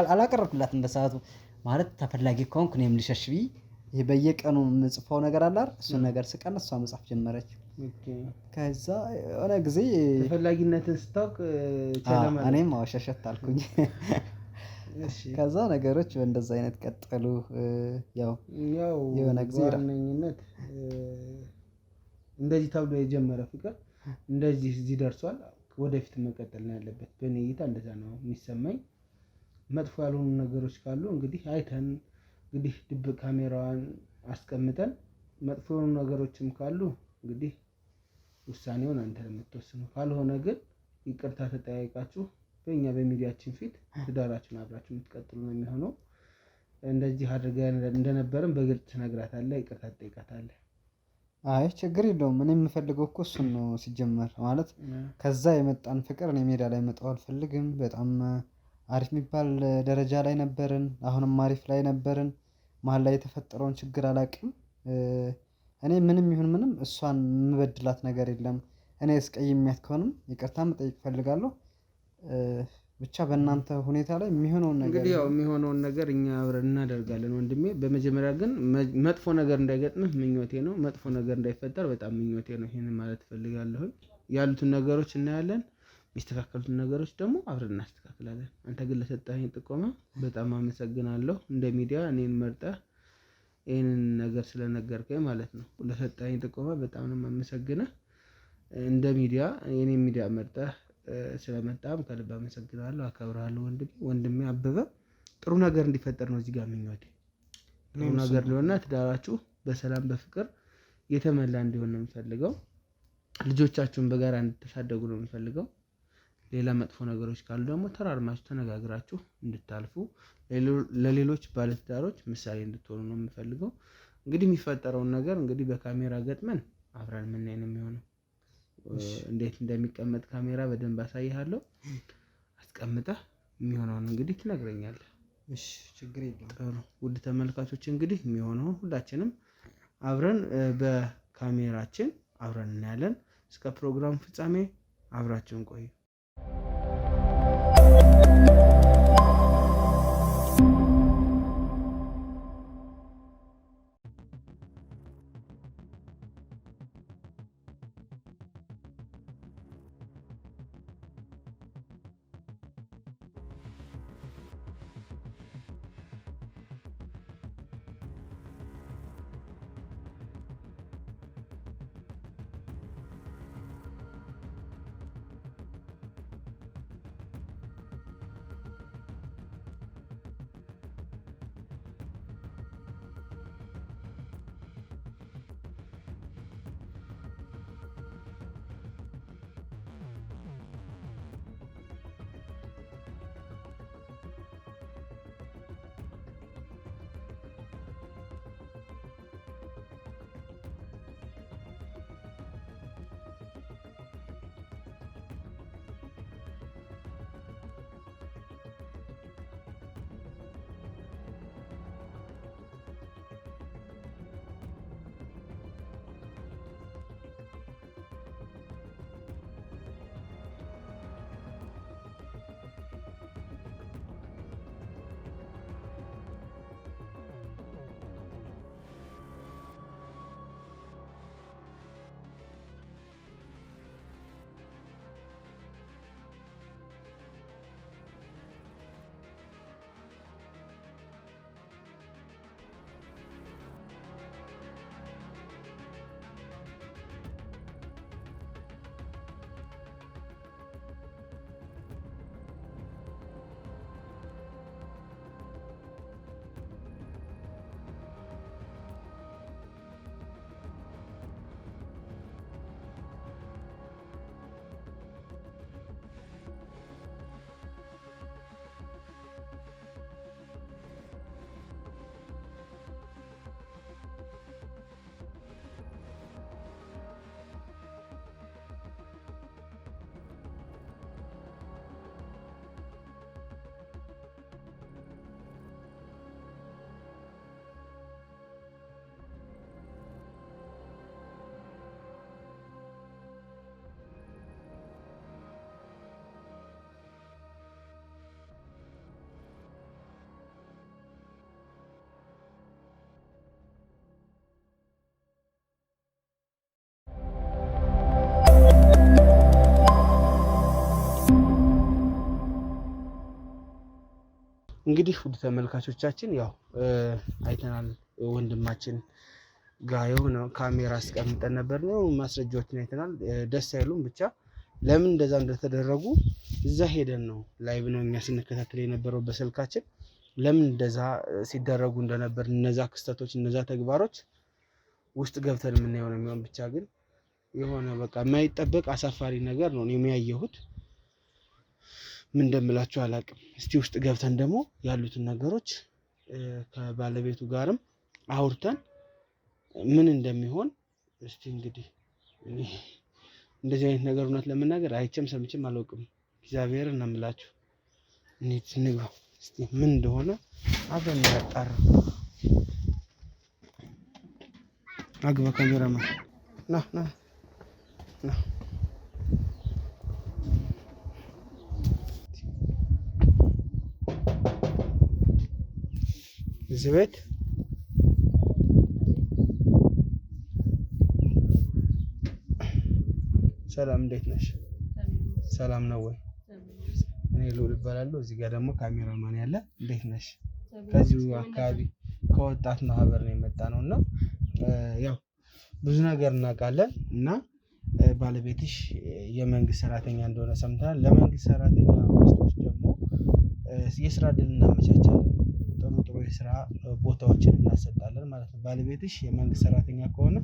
አላቀረብኩላትም በሰዓቱ ማለት ተፈላጊ ከሆንኩ እኔም ልሸሽ ብዬ ይሄ በየቀኑ የምጽፈው ነገር አለ አይደል እሱን ነገር ስቀንስ እሷ መጻፍ ጀመረች። ከዛ የሆነ ጊዜ ተፈላጊነትን ስታውቅ እኔም ሸሸት አልኩኝ። ከዛ ነገሮች በእንደዛ አይነት ቀጠሉ። ያው የሆነ ጊዜ ዋነኝነት እንደዚህ ተብሎ የጀመረ ፍቅር እንደዚህ እዚህ ደርሷል። ወደፊት መቀጠል ነው ያለበት። በእኔ እይታ እንደዛ ነው የሚሰማኝ። መጥፎ ያልሆኑ ነገሮች ካሉ እንግዲህ አይተን እንግዲህ ድብቅ ካሜራዋን አስቀምጠን መጥፎ የሆኑ ነገሮችም ካሉ እንግዲህ ውሳኔውን አንተ የምትወስነው፣ ካልሆነ ግን ይቅርታ ተጠያይቃችሁ በእኛ በሚዲያችን ፊት ትዳራችሁን አብራችሁ የምትቀጥሉ ነው የሚሆነው። እንደዚህ አድርገን እንደነበረን በግልጽ ትነግራታለህ፣ ይቅርታ ትጠይቃታለህ። አይ ችግር የለውም። እኔ የምፈልገው እኮ እሱን ነው ሲጀመር ማለት ከዛ የመጣን ፍቅር እኔ ሜዳ ላይ መጣው አልፈልግም። በጣም አሪፍ የሚባል ደረጃ ላይ ነበርን፣ አሁንም አሪፍ ላይ ነበርን። መሀል ላይ የተፈጠረውን ችግር አላውቅም። እኔ ምንም ይሁን ምንም እሷን የምበድላት ነገር የለም። እኔ አስቀይሜያት ከሆነም ይቅርታ መጠየቅ እፈልጋለሁ። ብቻ በእናንተ ሁኔታ ላይ የሚሆነውን ነገር እንግዲህ ያው የሚሆነውን ነገር እኛ አብረን እናደርጋለን ወንድሜ። በመጀመሪያ ግን መጥፎ ነገር እንዳይገጥምህ ምኞቴ ነው። መጥፎ ነገር እንዳይፈጠር በጣም ምኞቴ ነው። ይሄንን ማለት እፈልጋለሁ። ያሉትን ነገሮች እናያለን፣ የሚስተካከሉትን ነገሮች ደግሞ አብረን እናስተካክላለን። አንተ ግን ለሰጠኸኝ ጥቆማ በጣም አመሰግናለሁ። እንደ ሚዲያ እኔን መርጠህ ይሄንን ነገር ስለነገርከኝ ማለት ነው። ለሰጠኸኝ ጥቆማ በጣም ነው የማመሰግነህ። እንደ ሚዲያ የኔን ሚዲያ መርጠህ ስለመጣም ከልብ አመሰግናለሁ፣ አከብርሃለሁ። ወንድሜ አበበ ጥሩ ነገር እንዲፈጠር ነው እዚህ ጋር ምኞቴ። ጥሩ ነገር ሊሆንና ትዳራችሁ በሰላም በፍቅር የተመላ እንዲሆን ነው የምፈልገው። ልጆቻችሁን በጋራ እንድታሳደጉ ነው የምፈልገው። ሌላ መጥፎ ነገሮች ካሉ ደግሞ ተራርማችሁ ተነጋግራችሁ እንድታልፉ ለሌሎች ባለትዳሮች ምሳሌ እንድትሆኑ ነው የምፈልገው። እንግዲህ የሚፈጠረውን ነገር እንግዲህ በካሜራ ገጥመን አብረን የምናይ ነው የሚሆነው። እንዴት እንደሚቀመጥ ካሜራ በደንብ አሳይሃለሁ። አስቀምጠህ የሚሆነውን እንግዲህ ትነግረኛለህ። እሺ ችግር የለም። ውድ ተመልካቾች እንግዲህ የሚሆነውን ሁላችንም አብረን በካሜራችን አብረን እናያለን። እስከ ፕሮግራም ፍጻሜ አብራችሁን ቆዩ። እንግዲህ ውድ ተመልካቾቻችን ያው አይተናል ወንድማችን ጋር የሆነ ካሜራ አስቀምጠን ነበር ነው ማስረጃዎችን አይተናል። ደስ አይሉም ብቻ ለምን እንደዛ እንደተደረጉ እዛ ሄደን ነው ላይቭ ነው እኛ ስንከታተል የነበረው በስልካችን ለምን እንደዛ ሲደረጉ እንደነበር እነዛ ክስተቶች እነዛ ተግባሮች ውስጥ ገብተን የምናየው ነው የሚሆን። ብቻ ግን የሆነ በቃ የማይጠበቅ አሳፋሪ ነገር ነው የሚያየሁት። ምን እንደምላችሁ አላውቅም። እስቲ ውስጥ ገብተን ደግሞ ያሉትን ነገሮች ከባለቤቱ ጋርም አውርተን ምን እንደሚሆን እስቲ እንግዲህ እንደዚህ አይነት ነገር እውነት ለመናገር አይቼም ሰምቼም አላውቅም። እግዚአብሔርን ነው የምላችሁ። እንዴት ንግባ እስቲ ምን እንደሆነ አብረን እናጣራ። አግባ ካሜራማን ና ና ና እዚህ ቤት ሰላም እንዴት ነሽ? ሰላም ነው ወይ? እኔ ልዑል እባላለሁ። እዚህ ጋር ደግሞ ካሜራማን ያለ። እንዴት ነሽ? ከዚሁ አካባቢ ከወጣት ማህበር ነው የመጣ ነውና ያው ብዙ ነገር እናውቃለን እና ባለቤትሽ የመንግስት ሰራተኛ እንደሆነ ሰምተናል። ለመንግስት ሰራተኛ ሚስቶች ደግሞ የስራ እድል እናመቻቻለን። ጥሩ የስራ ቦታዎችን እናሰጣለን ማለት ነው። ባለቤትሽ የመንግስት ሰራተኛ ከሆነ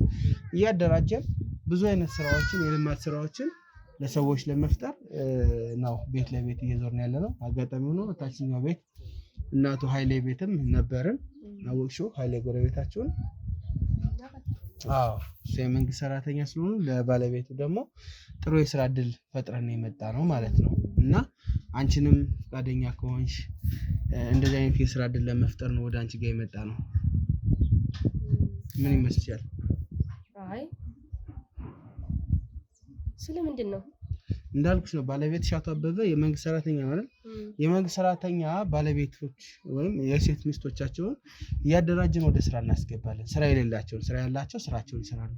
እያደራጀን ብዙ አይነት ስራዎችን የልማት ስራዎችን ለሰዎች ለመፍጠር ነው ቤት ለቤት እየዞርን ያለነው። አጋጣሚ ሆኖ ታችኛው ቤት እናቱ ኃይሌ ቤትም ነበርን። አወቅሽው ኃይሌ ጎረቤታችሁን? አዎ እሱ የመንግስት ሰራተኛ ስለሆኑ ለባለቤቱ ደግሞ ጥሩ የስራ እድል ፈጥረን የመጣ ነው ማለት ነው። እና አንቺንም ፈቃደኛ ከሆንሽ እንደዚህ አይነት የስራ እድል ለመፍጠር ነው ወደ አንቺ ጋር የመጣ ነው። ምን ይመስልሻል? አይ ስለምንድን ነው እንዳልኩሽ ነው። ባለቤትሽ አቶ አበበ የመንግስት ሰራተኛ ማለት የመንግስት ሰራተኛ ባለቤቶች ወይም የሴት ሚስቶቻቸውን እያደራጀን ወደ ስራ እናስገባለን። ስራ የሌላቸውን ስራ ያላቸው ስራቸውን ይሰራሉ።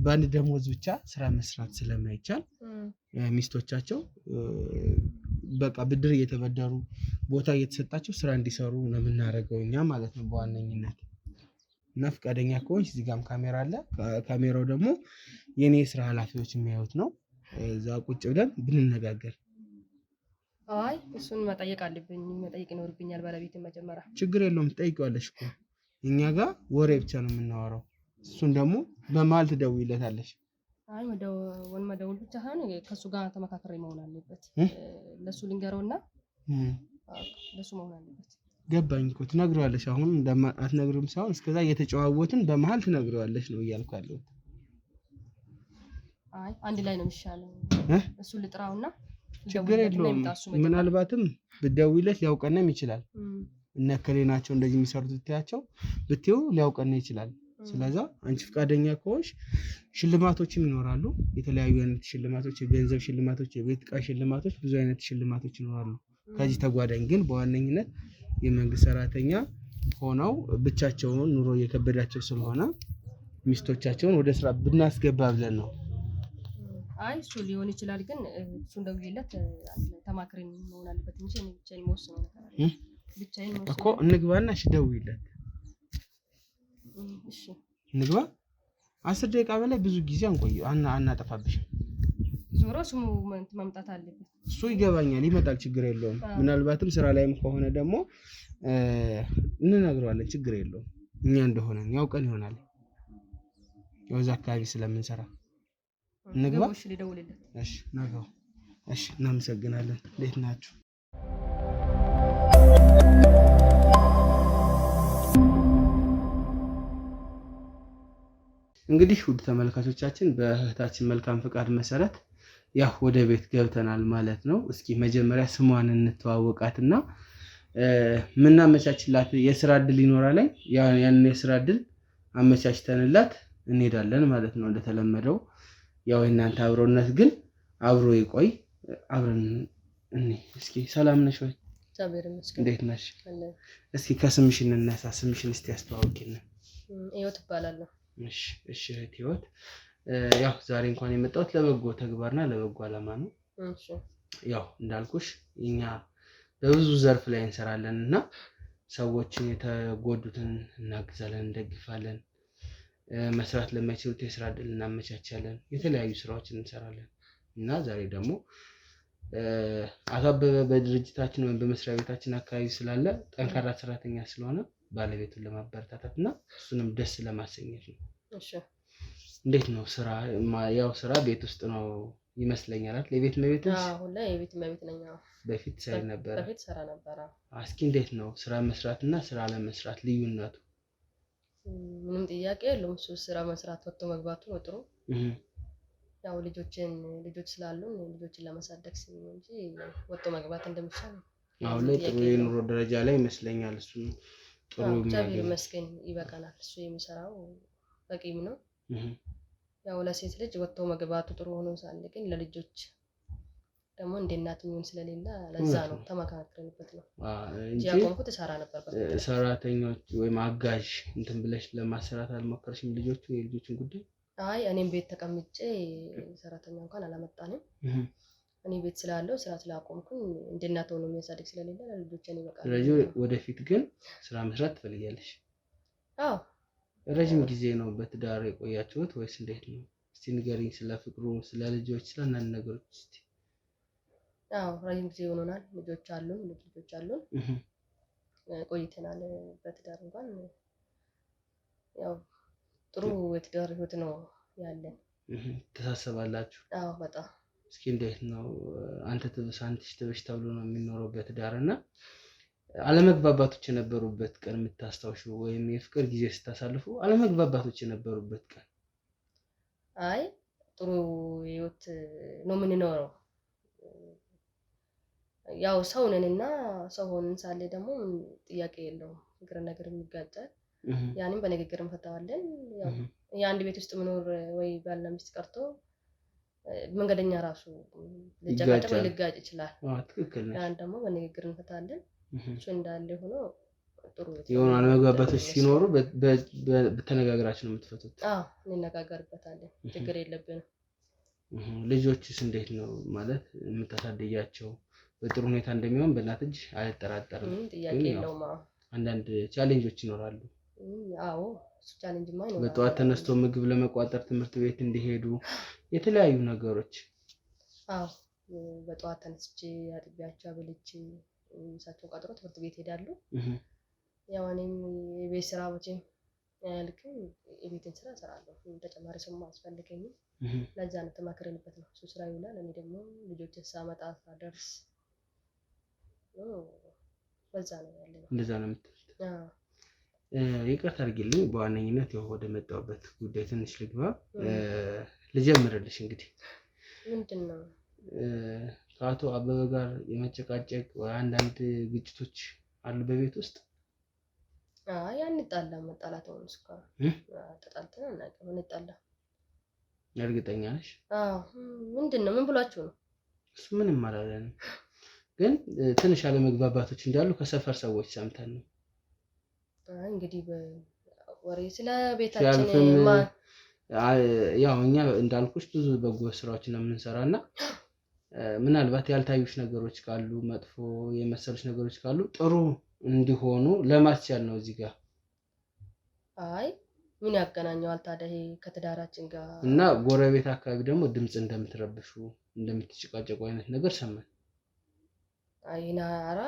በአንድ ደሞዝ ብቻ ስራ መስራት ስለማይቻል ሚስቶቻቸው በቃ ብድር እየተበደሩ ቦታ እየተሰጣቸው ስራ እንዲሰሩ ነው የምናደርገው እኛ ማለት ነው በዋነኝነት። እና ፈቃደኛ ከሆንሽ እዚህ ጋርም ካሜራ አለ። ካሜራው ደግሞ የኔ የስራ ኃላፊዎች የሚያዩት ነው። እዛ ቁጭ ብለን ብንነጋገር። አይ እሱን መጠየቅ አለብኝ፣ መጠየቅ ይኖርብኛል ባለቤት መጀመሪያ። ችግር የለውም ትጠይቂዋለሽ እኮ እኛ ጋር ወሬ ብቻ ነው የምናወራው። እሱን ደግሞ በመሀል ትደውይለታለሽ። አይ መደውል ብቻ ሳይሆን ከሱ ጋር ተመካከረ መሆን አለበት። ለሱ ልንገረውና ለሱ መሆን አለበት። ገባኝ እኮ ትነግሪዋለሽ። አሁን አትነግሪውም ሳይሆን እስከዛ እየተጨዋወትን በመሀል ትነግሪዋለሽ ነው እያልኩ ያለሁት። አይ አንድ ላይ ነው የሚሻለው። እሱ ልጥራውና ችግር የለውም። ምናልባትም ብትደውይለት ሊያውቀንም ይችላል። እነ እከሌ ናቸው እንደዚህ የሚሰሩት ብትያቸው ብትይው ሊያውቀን ይችላል። ስለዛ አንቺ ፈቃደኛ ከሆንሽ ሽልማቶችም ይኖራሉ። የተለያዩ አይነት ሽልማቶች፣ የገንዘብ ሽልማቶች፣ የቤት ዕቃ ሽልማቶች፣ ብዙ አይነት ሽልማቶች ይኖራሉ። ከዚህ ተጓዳኝ ግን በዋነኝነት የመንግስት ሰራተኛ ሆነው ብቻቸውን ኑሮ እየከበዳቸው ስለሆነ ሚስቶቻቸውን ወደ ስራ ብናስገባ ብለን ነው። አይ እሱ ሊሆን ይችላል ግን እሱ እንደውይለት ተማክረን መሆን አለበት እንጂ እኔ ብቻዬን መወሰን ነው ብቻዬን መወሰን እኮ። እንግባና እሺ ደውይለት። እሺ እንግባ። 10 ደቂቃ በላይ ብዙ ጊዜ አንቆይ አናጠፋብሽም። ዞሮ እሱ መምጣት አለበት። እሱ ይገባኛል፣ ይመጣል፣ ችግር የለውም። ምናልባትም ስራ ላይም ከሆነ ደግሞ እንነግረዋለን፣ ችግር የለውም። እኛ እንደሆነ ያውቀን ይሆናል የወዛ አካባቢ ስለምንሰራ። እንግባ። እሺ ልደውልለት። እሺ ነገው። እሺ እናመሰግናለን። እንዴት ናችሁ? እንግዲህ ውድ ተመልካቾቻችን በእህታችን መልካም ፍቃድ መሰረት ያው ወደ ቤት ገብተናል ማለት ነው። እስኪ መጀመሪያ ስሟን እንተዋወቃትና ምናመቻችላት የስራ እድል ይኖራል። ያን የስራ እድል አመቻችተንላት እንሄዳለን ማለት ነው። እንደተለመደው ያው እናንተ አብሮነት ግን አብሮ ይቆይ። አብረን እስኪ ሰላም ነሽ ወይ? እንዴት ነሽ? እስኪ ከስምሽ እንነሳ። ስምሽን እስቲ አስተዋውቂልን። ህይወት እባላለሁ። እሺ እህት ህይወት፣ ያው ዛሬ እንኳን የመጣሁት ለበጎ ተግባርና ለበጎ ዓላማ ነው። ያው እንዳልኩሽ እኛ በብዙ ዘርፍ ላይ እንሰራለን እና ሰዎችን የተጎዱትን እናግዛለን፣ እንደግፋለን። መስራት ለማይችሉት የስራ እድል እናመቻቻለን። የተለያዩ ስራዎችን እንሰራለን እና ዛሬ ደግሞ አቶ አበበ በድርጅታችን ወይም በመስሪያ ቤታችን አካባቢ ስላለ ጠንካራ ሰራተኛ ስለሆነ ባለቤቱን ለማበረታታት እና እሱንም ደስ ለማሰኘት ነው። እሺ እንዴት ነው ስራ? ያው ስራ ቤት ውስጥ ነው ይመስለኛል አይደል? የቤት እመቤት ነሽ? አዎ ሁላ የቤት እመቤት ነኝ። በፊት ሰራ ነበር። በፊት ሰራ ነበር። እስኪ እንዴት ነው ስራ መስራት እና ስራ ለመስራት ልዩነቱ? ምንም ጥያቄ የለውም። እሱ ስራ መስራት ወጥቶ መግባቱ ነው ጥሩ። ያው ልጆች ስላሉን ልጆችን ለማሳደግ ሲል ነው እንጂ ወጥቶ መግባት እንደሚሻል አሁን ላይ ጥሩ የኑሮ ደረጃ ላይ ይመስለኛል። እሱ ጥሩ እግዚአብሔር ይመስገን ይበቃናል። እሱ የሚሰራው በቂም ነው። ያው ለሴት ልጅ ወጥቶ መግባቱ ጥሩ ሆኖ ሳለ ግን ለልጆች ደግሞ እንደ እናት የሚሆን ስለሌለ ለዛ ነው ተመካክረንበት ነው እንጂ ያቆምኩት ሰራ ነበር። ሰራተኞች ወይም አጋዥ እንትን ብለሽ ለማሰራት አልሞከርሽም? የልጆችን ጉዳይ? አይ እኔም ቤት ተቀምጬ ሰራተኛ እንኳን አላመጣንም። እኔ ቤት ስላለው ስራ ስላቆምኩኝ እንደ እናት ሆኖ የሚያሳድግ ስለሌለ ለልጆች እኔ በቃ። ስለዚህ ወደፊት ግን ስራ መስራት ትፈልጊያለሽ? አዎ። ረጅም ጊዜ ነው በትዳር የቆያችሁት ወይስ እንዴት ነው? እስቲ ንገሪኝ ስለ ፍቅሩ፣ ስለ ልጆች፣ ስለ እናንተ ነገሮች እስቲ። አዎ ረጅም ጊዜ ሆኖናል። ልጆች አሉን። ቆይተናል በትዳር እንኳን ያው ጥሩ የትዳር ህይወት ነው ያለን። ተሳሰባላችሁ? አዎ በጣም። እስኪ እንዴት ነው አንተ ትብስ አንቺ ትብሽ ተብሎ ነው የሚኖረው በትዳር እና አለመግባባቶች የነበሩበት ቀን የምታስታውሹ ወይም የፍቅር ጊዜ ስታሳልፉ አለመግባባቶች የነበሩበት ቀን? አይ ጥሩ ህይወት ነው የምንኖረው። ያው ሰው ነንና ሰው ሆነን ሳለ ደግሞ ጥያቄ የለውም ፍቅር ነገር የሚጋጫል። ያንን በንግግር እንፈታዋለን። ያው የአንድ ቤት ውስጥ መኖር ወይ ባልና ሚስት ቀርቶ መንገደኛ ራሱ ልጃጋጭ ወይ ልጋጭ ይችላል። ትክክል ነው። ያን ደግሞ በንግግር እንፈታለን። እሱ እንዳለ ሆኖ ጥሩ የሆነ አለመግባባቶች ሲኖሩ በተነጋግራችሁ ነው የምትፈቱት? አዎ እንነጋገርበታለን። ችግር የለብንም። ልጆችስ እንዴት ነው ማለት የምታሳድጊያቸው? በጥሩ ሁኔታ እንደሚሆን በእናት እጅ አልጠራጠርም። ጥያቄ የለውም። አንዳንድ ቻሌንጆች ይኖራሉ። አዎ እሱ ቻሌንጅማ ይኖራል። በጠዋት ተነስቶ ምግብ ለመቋጠር ትምህርት ቤት እንዲሄዱ የተለያዩ ነገሮች። አዎ በጠዋት ተነስቼ አጥቢያቸው አብልቼ እሳቸውን ቀጥሮ ትምህርት ቤት ሄዳሉ። ያው እኔም የቤት ስራ ብቻዬን አያልቅም። የቤትን ስራ እሰራለሁ። ተጨማሪ ሰው አያስፈልገኝም። ለዛ ነው ተማክረንበት ነው። እሱ ስራ ይውላል። እኔ ደግሞ ልጆችን ሳመጣ ሳደርስ በዛ ነው ያለው። እንደዛ ነው የምትሉት? ይቅርታ አድርጊልኝ። በዋነኝነት ያው ወደ መጣሁበት ጉዳይ ትንሽ ልግባ። ልጀምርልሽ እንግዲህ ምንድን ነው ከአቶ አበበ ጋር የመጨቃጨቅ አንዳንድ ግጭቶች አሉ በቤት ውስጥ? አይ አንጣላም። መጣላት ነው እስካሁን ተጣልተን አናውቅም። እንጣላም። እርግጠኛ ነሽ? አዎ። ምንድን ነው ምን ብሏችሁ ነው? እሱ ምንም አላለንም፣ ግን ትንሽ አለመግባባቶች እንዳሉ ከሰፈር ሰዎች ሰምተን ነው። እንግዲህ በወሬ ስለ ቤታችን ያው እኛ እንዳልኩሽ ብዙ በጎ ስራዎችን ነው የምንሰራና ምናልባት ያልታዩሽ ነገሮች ካሉ መጥፎ የመሰሉሽ ነገሮች ካሉ ጥሩ እንዲሆኑ ለማስቻል ነው እዚህ ጋር። አይ ምን ያገናኘዋል ታዲያ ይሄ ከትዳራችን ጋር? እና ጎረቤት አካባቢ ደግሞ ድምጽ እንደምትረብሹ እንደምትጨቃጨቁ አይነት ነገር ሰማን። አይና አራ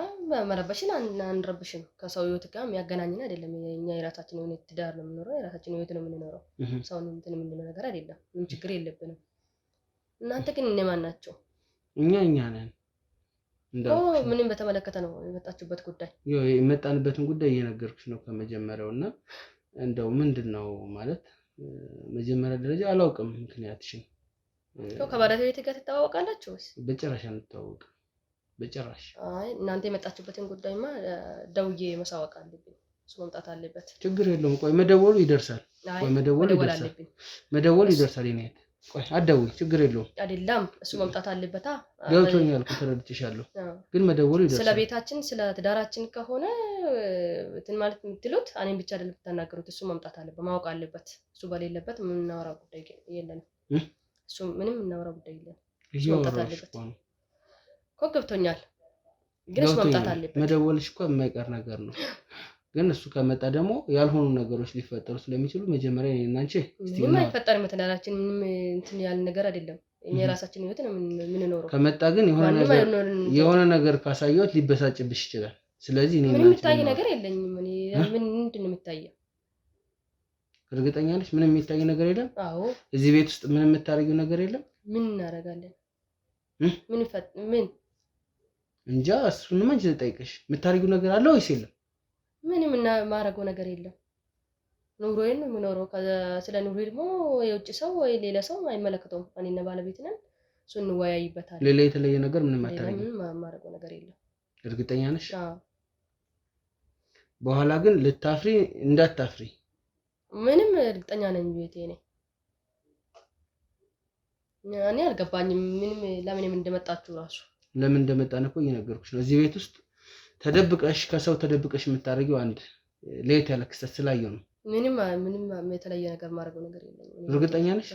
መረበሽን አንረብሽም። ከሰው ህይወት ጋር የሚያገናኝን አይደለም። እኛ የራሳችን የሆነ ትዳር ነው የምንኖረው፣ የራሳችን ህይወት ነው የምንኖረው። ሰውን እንትን የምንለው ነገር አይደለም። ምንም ችግር የለብንም። እናንተ ግን እነማን ናቸው? እኛ ነን። ምንም በተመለከተ ነው የመጣችሁበት ጉዳይ? የመጣንበትን ጉዳይ እየነገርኩሽ ነው ከመጀመሪያው። እና እንደው ምንድነው ማለት መጀመሪያ ደረጃ አላውቅም ምክንያትሽን። ከባለቤቴ ጋር ትተዋወቃላችሁ ወይስ? በጭራሽ አንተዋወቅም። በጭራሽ። አይ እናንተ የመጣችሁበትን ጉዳይማ ደውዬ መሳወቅ አለብኝ። እሱ መምጣት አለበት። ችግር የለውም። ቆይ መደወሉ ይደርሳል። ቆይ መደወሉ ይደርሳል። የኔት ቆይ አትደውይ፣ ችግር የለውም። አይደለም እሱ መምጣት አለበታ። ገብቶኛል፣ ተረድቼሻለሁ። ግን መደወሉ ይደርሳል። ስለ ቤታችን ስለ ትዳራችን ከሆነ እንትን ማለት የምትሉት እኔን ብቻ አይደለም የምትናገሩት። እሱ መምጣት አለበት፣ ማወቅ አለበት። እሱ በሌለበት ምን እናወራው ጉዳይ የለንም። እሱ ምንም እናወራው ጉዳይ የለም። እሱ መምጣት አለበት እኮ። ገብቶኛል። ግን እሱ መምጣት አለበት። መደወልሽ እኮ የማይቀር ነገር ነው። ግን እሱ ከመጣ ደግሞ ያልሆኑ ነገሮች ሊፈጠሩ ስለሚችሉ መጀመሪያ እኔና አንቺ ምንም አይፈጠርም። መተዳራችን ምንም እንትን ያለ ነገር አይደለም። እኛ ራሳችን ህይወት ነው የምንኖረው። ከመጣ ግን የሆነ ነገር ካሳየሁት ሊበሳጭብሽ ይችላል። ስለዚህ እኔ ምንም የሚታይ ነገር የለኝም። እኔ ምንድን ነው የሚታየው? እርግጠኛ ነሽ? ምንም የሚታይ ነገር የለም? አዎ። እዚህ ቤት ውስጥ ምንም የምታረጊው ነገር የለም? ምን እናደርጋለን? ምን እንጃ። እሱንም አንቺ ልጠይቅሽ፣ የምታረጊው ነገር አለ ወይስ የለም? ምንም ማረገው ነገር የለም። ኑሮዬን ነው የምኖረው። ስለ ኑሮዬ ደግሞ የውጭ ሰው ወይ ሌላ ሰው አይመለከተውም። እኔና ባለቤት ነን፣ እሱ እንወያይበታለን። ሌላ የተለየ ነገር ምንም አታረጊም? ምንም ማረገው ነገር የለም። እርግጠኛ ነሽ? አዎ። በኋላ ግን ልታፍሪ እንዳታፍሪ። ምንም እርግጠኛ ነኝ። ቤቴ ነኝ። እኔ አልገባኝም ምንም ለምን እንደመጣችሁ ራሱ ለምን እንደመጣን እኮ እየነገርኩሽ ነው። እዚህ ቤት ውስጥ ተደብቀሽ ከሰው ተደብቀሽ የምታረጊው አንድ ለየት ያለ ክስተት ስላየው ነው። ምንም የተለየ ነገር ማድረግ ነገር የለም። እርግጠኛ ነሽ?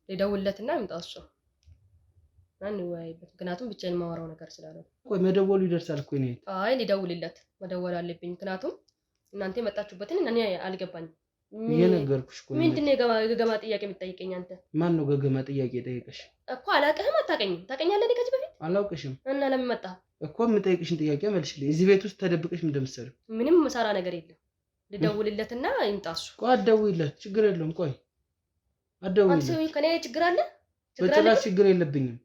ልደውልለትና ይምጣው እሱ አንወያይበት። ምክንያቱም ብቻዬን ማወራው ነገር ስላለው ቆይ መደወሉ ይደርሳል እኮ ነው። አይ ልደውልለት መደወል አለብኝ። ምክንያቱም እናንተ የመጣችሁበትን እኔ አልገባኝም። የነገርኩሽ እኮ ምንድነው ገገማ ጥያቄ የምትጠይቀኝ አንተ? ማን ነው ገገማ ጥያቄ ጠየቀሽ? እኮ አላውቅህም። አታውቀኝም? ታውቀኛለህ? ከዚህ በፊት አላውቅሽም እና ለምን መጣ እኮ የምጠይቅሽን ጥያቄ መልሽልኝ። እዚህ ቤት ውስጥ ተደብቀሽ ምን እንደምትሰሪው? ምንም መሳራ ነገር የለም። ልደውልለትና ይምጣሱ። ቆይ አትደውይለት፣ ችግር የለውም። ቆይ አትደውይለት። አንተ ከኔ ችግር አለ? በጭራሽ ችግር የለብኝም።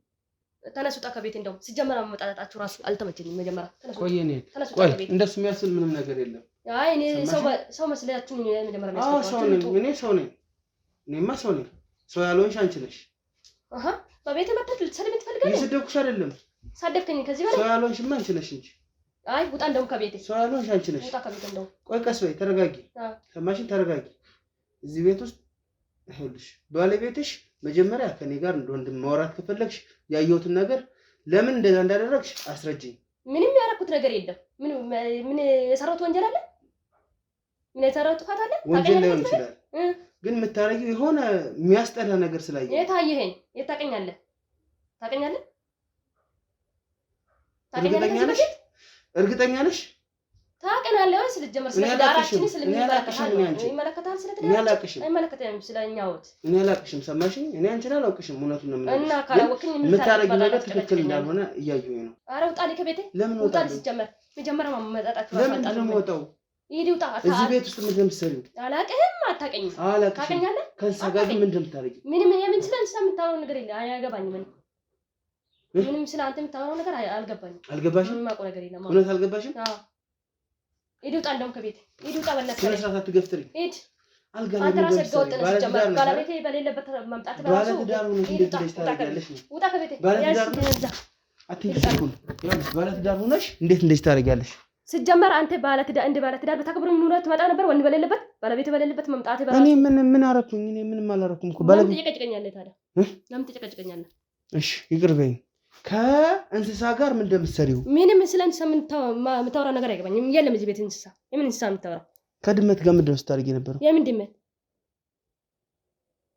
ተነሱ ውጣ ከቤት። እንደውም ሲጀመር መጣጣታችሁ ራሱ አልተመቸኝም። መጀመሪያ ተነሱ። ቆይ እኔ ቆይ እንደሱ የሚያስብል ምንም ነገር የለም። አይ እኔ ሰው መስላችሁ መጀመሪያ ነው። አዎ ሰው ነኝ እኔ ሰው ነኝ። እኔማ ሰው ነኝ። ሰው ያልሆንሽ አንቺ ነሽ። አሃ በቤት መጣት ልትሰልም ትፈልጋለህ? ይስደብኩሽ አይደለም። ሳደብከኝ ከዚህ በላይ ሰው ያልሆንሽማ አንቺ ነሽ እንጂ። አይ ውጣ እንደውም ከቤት። ሰው ያልሆንሽ አንቺ ነሽ። ውጣ ከቤት እንደውም። ቆይ ቀስ በይ፣ ተረጋጊ። ሰማሽኝ? ተረጋጊ። እዚህ ቤት ውስጥ ይኸውልሽ ባለቤትሽ መጀመሪያ ከኔ ጋር እንደወንድም ማውራት ከፈለግሽ ያየሁትን ነገር ለምን እንደዛ እንዳደረግሽ አስረጅኝ። ምንም ያደረኩት ነገር የለም። ምን የሰራሁት ወንጀል አለ? ምን የሰራሁት ጥፋት አለ? ወንጀል ላይሆን ይችላል፣ ግን የምታረጊው የሆነ የሚያስጠላ ነገር ስላየሁ። የታየኸኝ የታቀኛለህ? ታቀኛለህ? እርግጠኛ ነሽ? ታቀናለህ ወይስ ልትጀምር? ስለዳራችን ይመለከታል። ስለተዳራችን አይመለከተኝም። ስለኛውት እኔ አላውቅሽም። ሰማሽኝ? እኔ አንቺን አላውቅሽም። እውነቱን ነው የምልሽ። እና ካላወቅኝ የምታረጊው ነገር ትክክል እንዳልሆነ እያየሁኝ ነው። ኧረ ውጣልኝ ከቤቴ። ለምን ውጣ? ሲጀመር መጀመሪያ መጣጣችሁ ለምን ነው የምወጣው? ይሄድ ውጣ። እዚህ ቤት ውስጥ ምን እንደምትሰሪው አላውቅህም። አታውቀኝም። ታውቀኛለህ? ከእንስሳ ጋር ግን ምን እንደምታረጊው? ምንም የምን ስለ እንስሳ የምታወራው ነገር የለም። አያገባኝም። ምንም ስለ አንተ የምታወራው ነገር አልገባኝም። አልገባሽም? የማውቀው ነገር የለም። እውነት አልገባሽም? አዎ ሂድ ውጣ። እንደውም ከቤት ሂድ ውጣ። በእናትህ ስነ ስርዓት አትገፍትሪ። ሂድ አንተ ራስህ ህገወጥ ነህ። ሲጀመር ባለቤቴ በሌለበት መምጣት በራሱ ባለትዳር ሆነሽ እንዴት ብለሽ ታደርጊያለሽ? ውጣ ከቤቴ። ባለትዳር ሆነሽ እንዴት እንደዚህ ታደርጊያለሽ? ሲጀመር አንተ ባለትዳር በተከብሮ ኑሮ ትመጣ ነበር። ወንድ በሌለበት ባለቤቴ በሌለበት መምጣት በራሱ እኔ ምን አደረኩኝ? እኔ ምንም አላደረኩም እኮ። ለምን ትጨቀጭቀኛለህ ታዲያ? ለምን ትጨቀጭቀኛለህ? እሺ ይቅር በይኝ። ከእንስሳ ጋር ምን እንደምትሰሪው? ምንም ስለ እንስሳ የምታወራው ነገር አይገባኝም። የለም እዚህ ቤት እንስሳ። የምን እንስሳ የምታወራው? ከድመት ጋር ምንድን ነው ስታደርጊ የነበረው? የምን ድመት?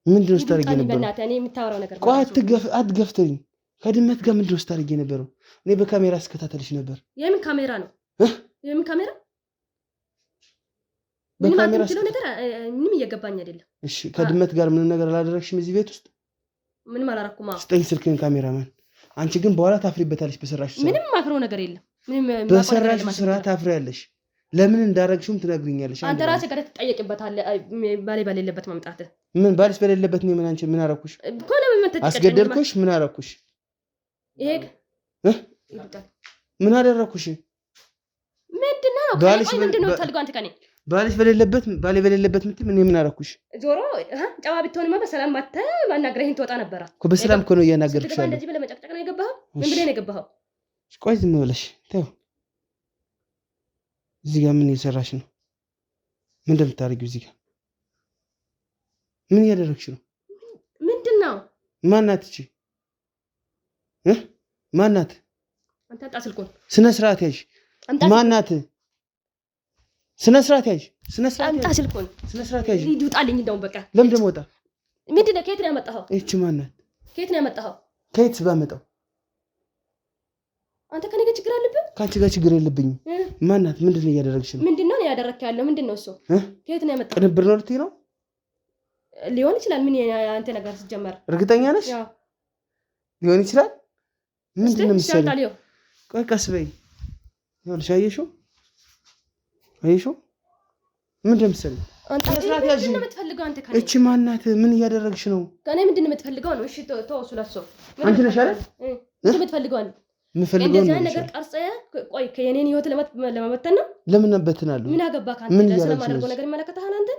ምንድን ነው ስታደርጊ የነበረው? በእናትህ እኔ የምታወራው ነገር ቆይ አትገፍትሪኝ። ከድመት ጋር ምንድን ነው ስታደርጊ የነበረው? እኔ በካሜራ ስከታተልሽ ነበር። የምን ካሜራ ነው? የምን ካሜራ? በካሜራ ነገር ምንም እየገባኝ አይደለም። እሺ ከድመት ጋር ምንም ነገር አላደረግሽም እዚህ ቤት ውስጥ? ምንም አላደረኩም። ስጠኝ ስልክህን ካሜራማን። አንቺ ግን በኋላ ታፍሪበታለሽ በሰራሽው ስራ። ምንም ማፍረው ነገር የለም። ምንም በሰራሽው ስራ ታፍሪያለሽ። ለምን እንዳረግሽውም ትነግሪኛለሽ። አንተ ራስህ ጋር ትጠየቅበታለህ። ባሌ በሌለበት መምጣት ምን ባልሽ በሌለበት ነው? ምን አንቺ ምን አረኩሽ? አስገደልኩሽ? ምን አረኩሽ? ይሄ ምን አደረኩሽ? ምንድነው? ምንድነው ታልጋው? አንተ ከኔ ባልሽ በሌለበት ምን ምን አረኩሽ? ዞሮ ጨዋ ብትሆንማ በሰላም ማተህ ማናገረህን ትወጣ ነበር እኮ። በሰላም እኮ ነው እያናገርኩሽ ያለው። እንደዚህ ብለህ መጨቅጨቅ ነው የገባኸው? ምን ብለህ ነው የገባኸው? ቆይ ዝም ብለሽ ተው። እዚህ ጋር ምን እየሰራሽ ነው? ምን እንደምታደርጊው እዚህ ጋር ምን እያደረግሽ ነው? ምንድነው? ማናት እቺ? ማናት? አንተ አጣ ስልኩን። ስነ ስርዓት ያዥ። ማናት? ስነ ስርዓት ያዥ። ስነ ስርዓት አንተ ስልኩን። ስነ ስርዓት ያዥ። ይውጣልኝ እንደውም በቃ። ለምን ደሞ ወጣ? ምንድነው? ከየት ነው ያመጣኸው? እቺ ማናት? ከየት ነው ያመጣኸው? ከየት ባመጣው? አንተ ከኔ ጋር ችግር አለብህ? ካንቺ ጋር ችግር የለብኝም። ማናት? ምንድነው እያደረግሽ ነው? ምንድነው ያደረክ ያለው? ምንድነው እሱ? ከየት ነው ያመጣው? ቅንብር ነው ልትይ ነው? ሊሆን ይችላል። ምን አንተ ነገር ሲጀመር እርግጠኛ ነሽ? ሊሆን ይችላል። ምንድነው የምትሰሪው? ቆይ ቀስ በይ። ይኸውልሽ አየሽው? ምንድነው የምትሰሪው? አንተ ምንድነው የምትፈልገው? አንተ ከኔ እቺ ማናት? ምን እያደረግሽ ነው? ከኔ ምንድነው የምትፈልገው ነው? እሺ ተው ስለሱ። አንቺ ነሽ አይደል? ምንድነው የምትፈልገው? እንደዚህ አይነት ነገር ቀርጸህ ቆይ ከየኔን ህይወት ለመበተን ነው? ለምን ነበትናለሁ? ምን አገባህ አንተ? ስለማደርገው ነገር ይመለከታል? አንተ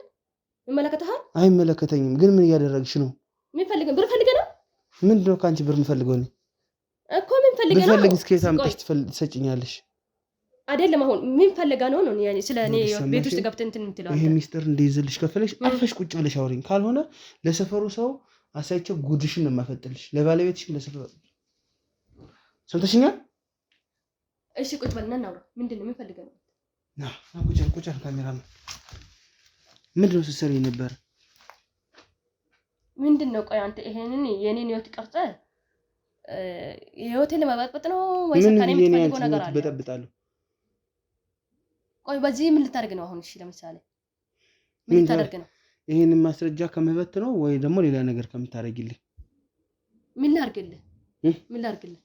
ይመለከታል? አይመለከተኝም። ግን ምን እያደረግሽ ነው? ምን ፈልገህ? ብር ፈልገህ ነው? ምንድነው ካንቺ ብር የምፈልገው ነው እኮ። ምን ፈልገህ ነው? ብፈልግ እስከ ሳምንት ትሰጪኛለሽ አይደለም? አሁን ምን ፈልገህ ነው ነው? ያኔ ስለ እኔ ቤት ውስጥ ገብተህ እንትን እንትለው ይሄ ሚስጥር እንደይዝልሽ ከፈለሽ አፈሽ ቁጭ ብለሽ አውሪኝ። ካልሆነ ለሰፈሩ ሰው አሳይቼው ጉድሽን ነው የማፈጥልሽ። ለባለቤትሽም ለሰፈሩ ሰምተሽኛል? እሺ ቁጭ በልና እናውራ። ምንድነው? ምን ፈልገህ ነው? ቁጭ ካሜራማን ምንድነው ስትሰሪ ነበር? ምንድነው? ቆይ አንተ ይሄንን የኔን ህይወት ቀርጸህ የሆቴል ለማበጥበጥ ነው ወይስ ከኔ የምትፈልገው ነገር አለ? በጠብጣለሁ። ቆይ በዚህ ምን ልታደርግ ነው አሁን? እሺ ለምሳሌ ምን ልታደርግ ነው? ይሄንን ማስረጃ ከመበት ነው ወይ ደግሞ ሌላ ነገር ከምታረጊልኝ? ምን ላድርግልህ?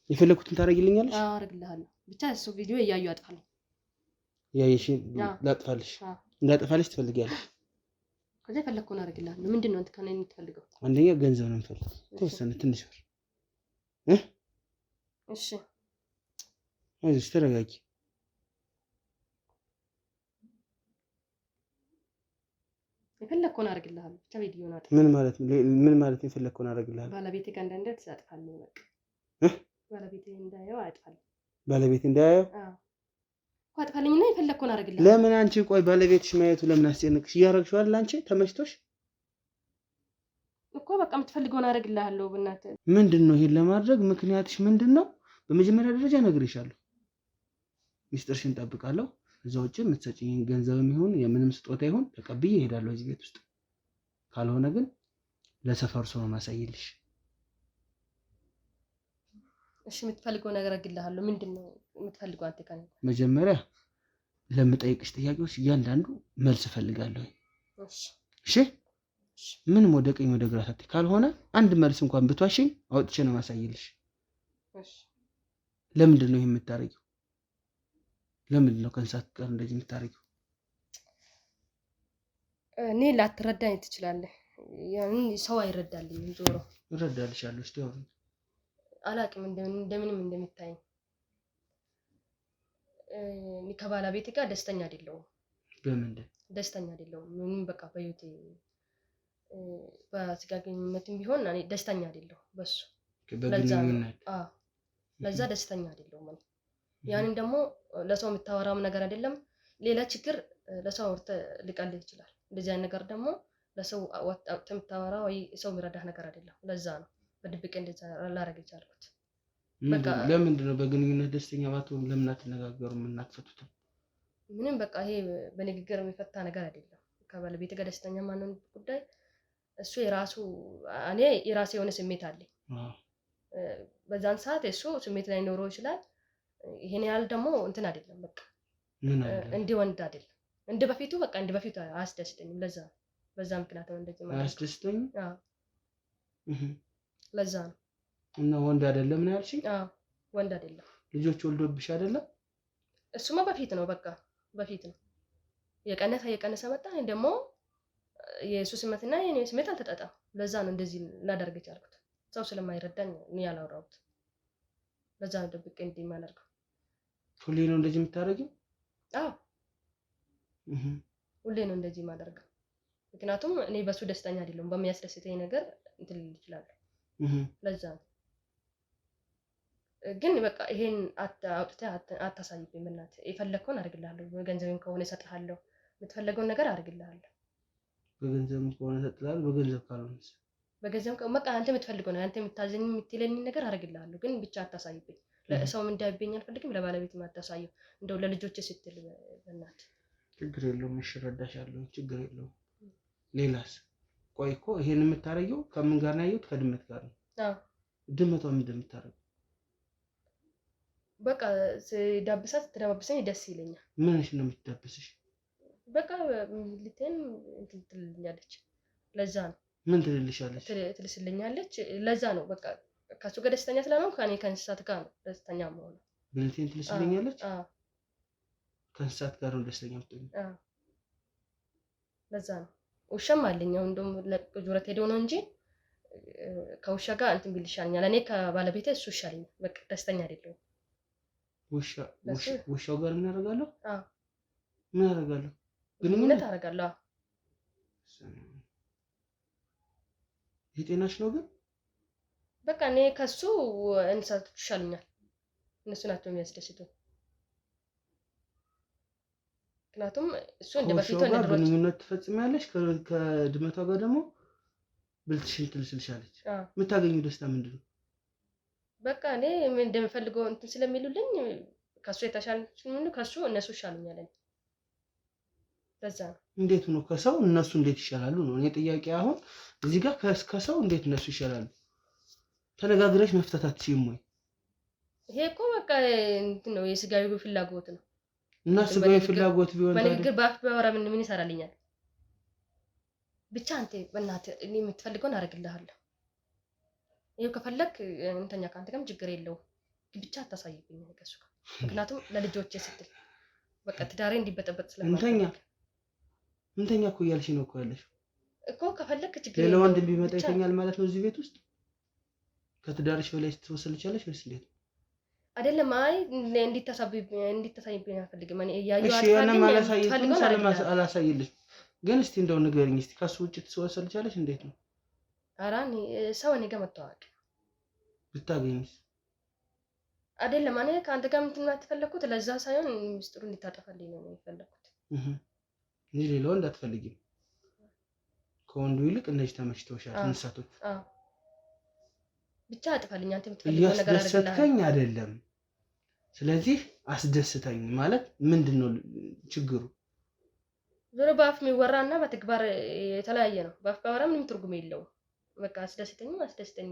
የፈለኩትን ታረጊልኛለሽ? አዎ አደርግልሃለሁ። ብቻ እሱ ቪዲዮ እያዩ አጥፋለሁ። ያይሽ ላጥፋልሽ? እንዳጥፋልሽ ትፈልጊያለሽ? ከዛ የፈለኩን አደርግልሃለሁ። ምንድነው አንተ ከኔ የምትፈልገው? አንደኛ ገንዘብ ነው የምፈልገው። ተወሰነ ትንሽ ብር። እሺ አይዞሽ ተረጋጊ። የፈለኩን አደርግልሃለሁ። ብቻ ቪዲዮ ነው አጥፋ። ምን ማለት ነው? የፈለኩን አደርግልሃለሁ። ባለቤቴ ጋር እንዳንደርስ አጥፋለሁ። በቃ ባለቤቴ እንዳያየው አጥፋለሁ። ባለቤቴ እንዳያየው? አዎ አጥፋልኝና የፈለኩን አደርግልሃለሁ። ለምን አንቺ ቆይ ባለቤትሽ ማየቱ ለምን አስጨነቅሽ? እያረግሽው አይደል አንቺ ተመችቶሽ እኮ በቃ የምትፈልገውን አደርግልሃለሁ። በእናትህ ምንድነው ይሄን ለማድረግ ምክንያትሽ ምንድነው? በመጀመሪያ ደረጃ ነግሬሻለሁ። ሚስጥርሽን እጠብቃለሁ። እዛ ውጪ የምትሰጪኝ ገንዘብም ይሁን የምንም ስጦታ ይሁን ተቀብዬ እሄዳለሁ እዚህ ቤት ውስጥ። ካልሆነ ግን ለሰፈሩ ሰው ነው ማሳይልሽ። እሺ የምትፈልገው ነገር አደርግልሃለሁ። ምንድነው የምትፈልገው አንተ ከኔ? መጀመሪያ ለምጠይቅሽ ጥያቄዎች እያንዳንዱ መልስ እፈልጋለሁ። እሺ ምንም ወደ ቀኝ ወደ ግራ ሳትይ፣ ካልሆነ አንድ መልስ እንኳን ብትዋሽኝ አውጥቼ ነው ማሳይልሽ። እሺ ለምንድን ነው ይሄን የምታረጊው? ለምንድን ነው ከእንስሳት ጋር እንደዚህ የምታረጊው? እኔ ላትረዳኝ ትችላለህ። ያን ሰው አይረዳልኝም። ዞሮ እረዳልሻለሁ። እስቲ አውሪ። አላቅም እንደምንም እንደምታይ እኔ ከባለቤቴ ጋር ደስተኛ አይደለሁም። በምንድን ደስተኛ አይደለሁም? ምንም በቃ በህይወቴ በስጋ ግንኙነትም ቢሆን እኔ ደስተኛ አይደለሁም በሱ። ለዛ ደስተኛ አይደለሁም። ያንን ደግሞ ለሰው የምታወራም ነገር አይደለም። ሌላ ችግር ለሰው ወርተ ሊቀልህ ይችላል። እንደዚህ አይነት ነገር ደግሞ ለሰው ወጥተህ የምታወራው ወይ ሰው የሚረዳህ ነገር አይደለም። ለዛ ነው በድብቅ እንደዛ ላደርግ የቻልኩት። ለምንድን ነው በግንኙነት ደስተኛ ባትሆን ለምን አትነጋገሩም? እናትፈቱት? ምንም በቃ ይሄ በንግግር የሚፈታ ነገር አይደለም። ከባለቤት ጋር ደስተኛ ማንሆን ጉዳይ እሱ የራሱ እኔ የራሴ የሆነ ስሜት አለኝ። በዛን ሰዓት እሱ ስሜት ላይ ኖሮ ይችላል። ይሄን ያህል ደግሞ እንትን አይደለም። በቃ እንደ ወንድ አይደለም። እንደ በፊቱ በቃ እንደ በፊቱ አያስደስተኝም። በዛ ምክንያት ነው እንደዚህ ማለት አያስደስተኝም። ለዛ ነው። እና ወንድ አይደለም ነው ያልሽኝ? ወንድ አይደለም። ልጆች ወልዶብሽ አይደለም? እሱማ በፊት ነው። በቃ በፊት ነው። የቀነሰ መጣ። ደግሞ የእሱ ስሜትና የኔ ስሜት አልተጣጣም። ለዛ ነው እንደዚህ ላደርግ የቻልኩት። ሰው ስለማይረዳኝ እኔ ያላወራሁት። ለዛ ነው ደብቄ እንዲህ የማደርገው። ሁሌ ነው እንደዚህ የምታደርጊው? አዎ ሁሌ ነው እንደዚህ የማደርገው። ምክንያቱም እኔ በሱ ደስተኛ አይደለሁም። በሚያስደስተኝ ነገር እንትን ልል እችላለሁ። ለዛ ነው። ግን በቃ ይሄን አውጥተህ አታሳይብኝ በእናትህ። የፈለግከውን አድርግልሃለሁ። ገንዘብም ከሆነ እሰጥሃለሁ። የምትፈልገውን ነገር አድርግልሃለሁ። በገንዘብም ከሆነ እሰጥሃለሁ። በገንዘብ ካልሆነስ? በገንዘብ በቃ አንተ የምትፈልገው ነው። አንተ የምታዘኝ የምትለኝ ነገር አድርግልሃለሁ። ግን ብቻ አታሳይብኝ። ለሰውም እንዳይብኝ አልፈልግም። ለባለቤትም አታሳየው። እንደው ለልጆቼ ስትል በእናትህ። ችግር የለውም። እሺ እረዳሻለሁ። ችግር የለውም። ሌላስ? ቆይ እኮ ይሄን የምታረጊው ከምን ጋር ነው ያየሁት? ከድመት ጋር ነው። ድመቷ ምን እንደምታረግ በቃ ዳብሳት ትደባብሰኝ ደስ ይለኛል። ምንሽ ነው የምትዳብስሽ? በቃ ልቴን እንትን ትልልኛለች። ለዛ ነው ምን ትልልሻለች? ትልስልኛለች። ለዛ ነው በቃ ከሱ ጋር ደስተኛ ስለሆነ ከኔ ከእንስሳት ጋር ነው ደስተኛ መሆን። ብልቴን ትልስልኛለች? ከእንስሳት ጋር ነው ደስተኛ የምትሆኝ? ለዛ ነው ውሻም አለኝ። አሁን እንደውም ለጁረት ሄዶ ነው እንጂ ከውሻ ጋር እንትን ቢል ይሻለኛል። እኔ ከባለቤቴ እሱ ይሻለኛል። በቃ ደስተኛ አይደለሁም። ውሻው ጋር ምን አደርጋለሁ? ምን አደርጋለሁ? ግንኙነት አደርጋለሁ። የጤናሽ ነው ግን በቃ እኔ ከሱ እንስሳቶች ይሻሉኛል። እነሱ ናቸው የሚያስደስቱ። ምክንያቱም እሱ እንደ በፊቱ እንደ ድሮ ግንኙነት ትፈጽሚያለሽ፣ ከድመቷ ጋር ደግሞ ብልትሽን ትልስልሻለች። የምታገኙ ደስታ ምንድን ነው? በቃ እኔ ምን እንደምፈልገው እንትን ስለሚሉልኝ ከሱ የተሻለ ምን ከሱ እነሱ ይሻሉኛል። ለዛ ነው። እንዴት ነው ከሰው እነሱ እንዴት ይሻላሉ ነው እኔ ጥያቄ። አሁን እዚህ ጋር ከሰው እንዴት እነሱ ይሻላሉ? ተነጋግረሽ መፍታት አትችይም ወይ? ይሄ እኮ በቃ እንትን ነው የስጋዊ ፍላጎት ነው። እና ስጋዊ ፍላጎት ቢሆን በንግግር በአፍ ባወራ ምን ይሰራልኛል? ብቻ አንተ በእናትህ እኔ የምትፈልገውን አደርግልሃለሁ። ይሄው ከፈለክ እንተኛ ካንተ ጋርም ችግር የለውም። ብቻ አታሳይብኝ ከሱ ጋር። ምክንያቱም ለልጆቼ ስትል በቃ ትዳሬ እንዲበጠበጥ ስለማልፈልግ እንተኛ እኮ እያልሽ ነው እኮ ያለሽ እኮ። ከፈለክ ችግር የለውም። ሌላ ወንድ ቢመጣ ይተኛል ማለት ነው እዚህ ቤት ውስጥ? ከትዳርሽ በላይ ትወሰልቻለሽ ወይስ እንዴት? አይደለም። አይ እንዲታሳይብኝ አልፈልግም። እኔ ያዩ አላሳይልሽ ግን እስቲ እንደው ንገሪኝ እስቲ ከሱ ውጭ ትወሰልቻለሽ እንዴት ነው? ኧረ እኔ ሰው እኔ ጋር መተዋወቅ ብታገኝስ? አይደለም እኔ ከአንተ ጋር እንትን አትፈለኩት ለዛ ሳይሆን ሚስጥሩ እንድታጠፋልኝ ነው የፈለኩት እንጂ ሌላ ወንድ አትፈልጊም። ከወንዱ ይልቅ እነዚህ ተመችተውሻል እንስሳቶች። ብቻ አጥፋልኝ። አንተ የምትፈልገው ነገር አድርገህ ያስደሰትከኝ አይደለም። ስለዚህ አስደስተኝ ማለት ምንድነው ችግሩ? ዞሮ በአፍ የሚወራና በተግባር የተለያየ ነው። በአፍ ካወራ ምንም ትርጉም የለውም። በቃ አስደስተኝ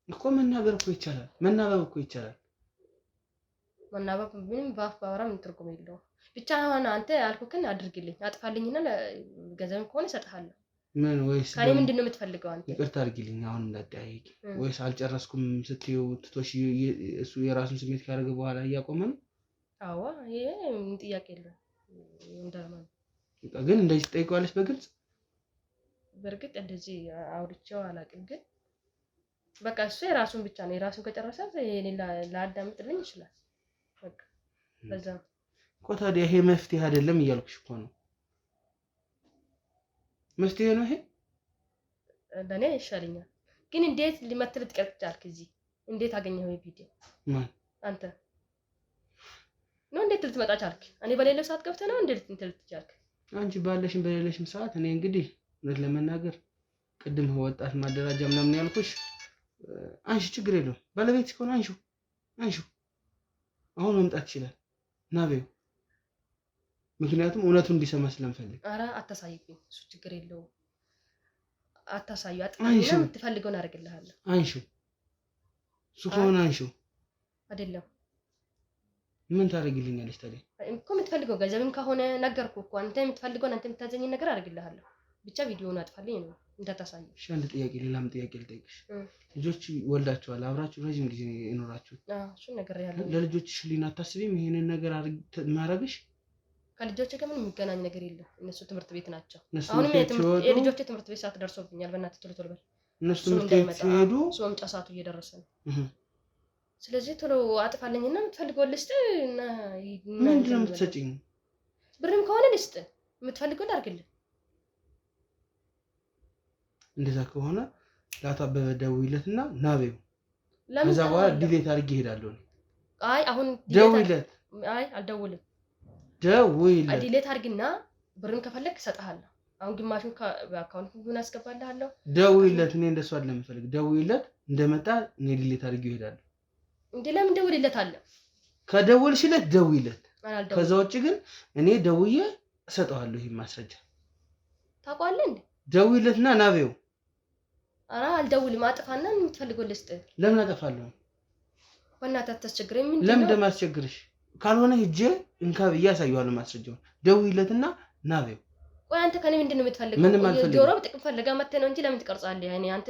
እኮ መናገር እኮ ይቻላል። መናበብ እኮ ይቻላል። መናበብ ምንም በአፍ ባወራ ምንም ትርጉም የለውም። ብቻ አሁን አንተ ያልኩህን አድርግልኝ። አጥፋልኝና ገንዘብ ከሆነ እሰጥሃለሁ። ምን ወይስ ካኔ ምንድነው የምትፈልገው አንተ? ይቅርታ አድርጊልኝ አሁን እንዳትጠያይቂ። ወይስ አልጨረስኩም ስትይው ትቶሽ እሱ የራሱን ስሜት ካደረገ በኋላ እያቆመ ነው? አዎ ይሄ ምን ጥያቄ የለውም። እንደማን ግን እንደዚህ ትጠይቀዋለሽ በግልጽ? በርግጥ እንደዚህ አውርቼው አላውቅም። ግን በቃ እሱ የራሱን ብቻ ነው። የራሱን ከጨረሰ እኔ ላዳምጥልኝ ይችላል። በቃ ለዛ እኮ ታዲያ ይሄ መፍትሄ አይደለም እያልኩሽ እኮ ነው። መፍትሄ ነው ይሄ? ለኔ ይሻለኛል። ግን እንዴት ሊመትል ትቀርጫለህ? እዚህ እንዴት አገኘኸው ቪዲዮ? ማን አንተ ነው? እንዴት ልትመጣ ቻልክ? እኔ በሌለው ሰዓት ገብተህ ነው እንዴት ልትቻልክ? አንቺ ባለሽም በሌለሽም ሰዓት እኔ እንግዲህ እውነት ለመናገር ቅድም ወጣት ማደራጃ ምናምን ያልኩሽ አንቺ ችግር የለውም ባለቤት ከሆነ አንሺው አሁን መምጣት ይችላል ናቤው። ምክንያቱም እውነቱን እንዲሰማ ስለምፈልግ። ኧረ አታሳይብኝ። እሱ ችግር የለውም። አታሳዩ። አጥፋኝና የምትፈልገውን አደርግልሃለሁ። አንሺው እሱ ከሆነ አንሺው። አይደለም ምን ታደርጊልኛለሽ ታዲያ? እኮ የምትፈልገው ገንዘብም ከሆነ ነገርኩህ እኮ። አንተ የምትፈልገውን አንተ የምታዘኝን ነገር አደርግልሃለሁ። ብቻ ቪዲዮውን አጥፋልኝ ነው እንዳታሳይ። እሺ አንድ ጥያቄ፣ ሌላም ጥያቄ ልጠይቅሽ። ልጆች ወልዳችኋል? አብራችሁ ረጅም ጊዜ ይኖራችሁ? እሱን ነገር ያለው ለልጆችሽ ሊና አታስቢም? ይሄንን ነገር ማድረግሽ ከልጆቼ ጋር ምንም የሚገናኝ ነገር የለም። እነሱ ትምህርት ቤት ናቸው። አሁንም የልጆቼ ትምህርት ቤት ሰዓት ደርሶብኛል። በእናትህ ቶሎ በል። እነሱ ትምህርት ቤት ሲሄዱ ጾም ጫሳቱ እየደረሰ ነው። ስለዚህ ቶሎ አጥፋልኝና የምትፈልገው ልስጥ እና ምንድን ነው የምትሰጪኝ? ብርም ከሆነ ልስጥ፣ የምትፈልገው አድርግልኝ። እንደዛ ከሆነ ለአቶ አበበ ደውይለትና ናቤው ከዛ በኋላ ዲሌት አድርጌ እሄዳለሁ። አይ አሁን ደውይለት። አይ አልደውልም። ደውይለት። ዲሌት አድርግና ብርም ከፈለክ እሰጥሃለሁ። አሁን ግማሹን በአካውንት ምን አስገባልሃለሁ። ደውይለት። እኔ እንደሱ አይደለም የምፈልግ። ደውይለት። እንደመጣ እኔ ዲሌት አድርጌ እሄዳለሁ። እንዴ ለምን ደውልለታለሁ? ከደውልሽለት ደውይለት። ከዛ ውጭ ግን እኔ ደውዬ እሰጠዋለሁ። ይሄ ማስረጃ ታውቀዋለህ እንዴ? ደውይለትና ናቤው ኧረ አልደውልም። አጥፋና የምትፈልገው ልስጥ። ለምን አጠፋለሁ? በእናትህ አታስቸግረኝ። ምንድን ነው? ለምን እንደማስቸግርሽ? ካልሆነ ሂጅ እንካ እያሳየዋለሁ ማስረጃውን። ደውይለትና ና በይው። ቆይ አንተ ከኔ ምንድን ነው የምትፈልገው? ምንም አልፈልግም። ጆሮ ጥቅም ፈልጋ መተህ ነው እንጂ ለምን ትቀርጻለህ? ያኔ አንተ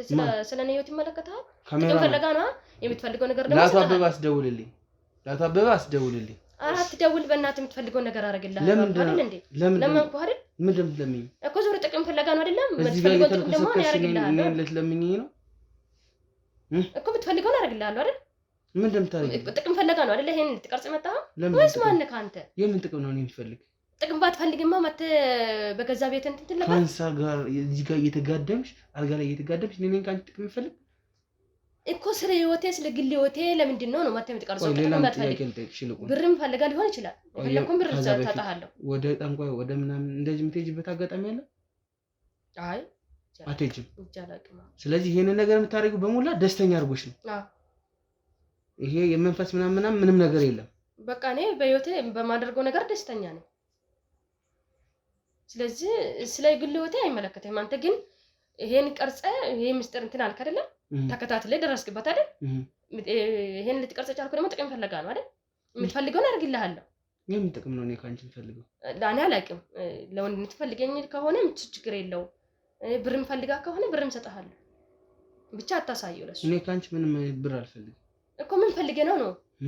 ስለኔ ህይወት ይመለከታል። ጥቅም ፈልጋ ነው የምትፈልገው ነገር ደግሞ ለአቶ አበባ አስደውልልኝ። ለአቶ አበባ አስደውልልኝ። ኧረ አትደውል በእናትህ። የምትፈልገው ነገር አደርግልሃለሁ አይደል እንዴ? ለምን እኮ አይደል? ምንድን ለምኝ እኮ ዞሮ ጥቅም ፈልጋ ነው አይደለም? የምትፈልገው ጥቅም ደግሞ ያደርግልሃለሁ። እኔ ለምኝ ነው እኮ የምትፈልገው ነው ያደርግልሃለሁ አይደል? ምንድን ታደርጊ? ጥቅም ፈልጋ ነው አይደል? ይሄን ልትቀርጽ መጣህ ወይስ ማነህ አንተ? የምን ጥቅም ነው እኔ የምፈልግ? ጥቅም ባትፈልግማ መተህ በገዛ ቤት እንትን ነበር። ካንሳ ጋር እዚህ ጋር እየተጋደምሽ አልጋ ላይ እየተጋደምሽ እኔን ካንቺ ጥቅም የምፈልግ እኮ ስለ ህይወቴ ስለ ግል ህይወቴ ለምንድን ነው መተህ የምትቀርጸው? ጥቅም ባትፈልግ ብርም ፈልጋ ሊሆን ይችላል። የፈለኩም ብር ታጣሃለሁ። ወደ ጠንቋይ ወደ ምናምን እንደዚህ የምትሄጂበት አጋጣሚ አለ? አይ አትሄጂም። ይቻላልማ። ስለዚህ ይሄንን ነገር የምታደርጊው በሙላ ደስተኛ አድርጎሽ ነው። ይሄ የመንፈስ ምናምን ምንም ነገር የለም። በቃ እኔ በህይወቴ በማደርገው ነገር ደስተኛ ነኝ። ስለዚህ ስለ ግል ህይወቴ አይመለከተኝም። አንተ ግን ይሄን ቀርጸ ይሄ ምስጢር እንትን አልክ አይደለ? ተከታትለህ ደረስክበት አይደል? ይሄን ልትቀርጽ ቻልኩ ደግሞ ጥቅም ፈልጋ ነው አይደል? የምትፈልገውን አድርግልሃለሁ። የምን ጥቅም ነው እኔ ካንቺ የምፈልገው? እኔ አላውቅም። ለወንድ የምትፈልገኝ ከሆነ ችግር የለውም። ብርም ፈልጋ ከሆነ ብርም ሰጥሃለሁ። ብቻ አታሳየው ለሱ። እኔ ካንቺ ምንም ብር አልፈልግም እኮ። ምን ፈልገህ ነው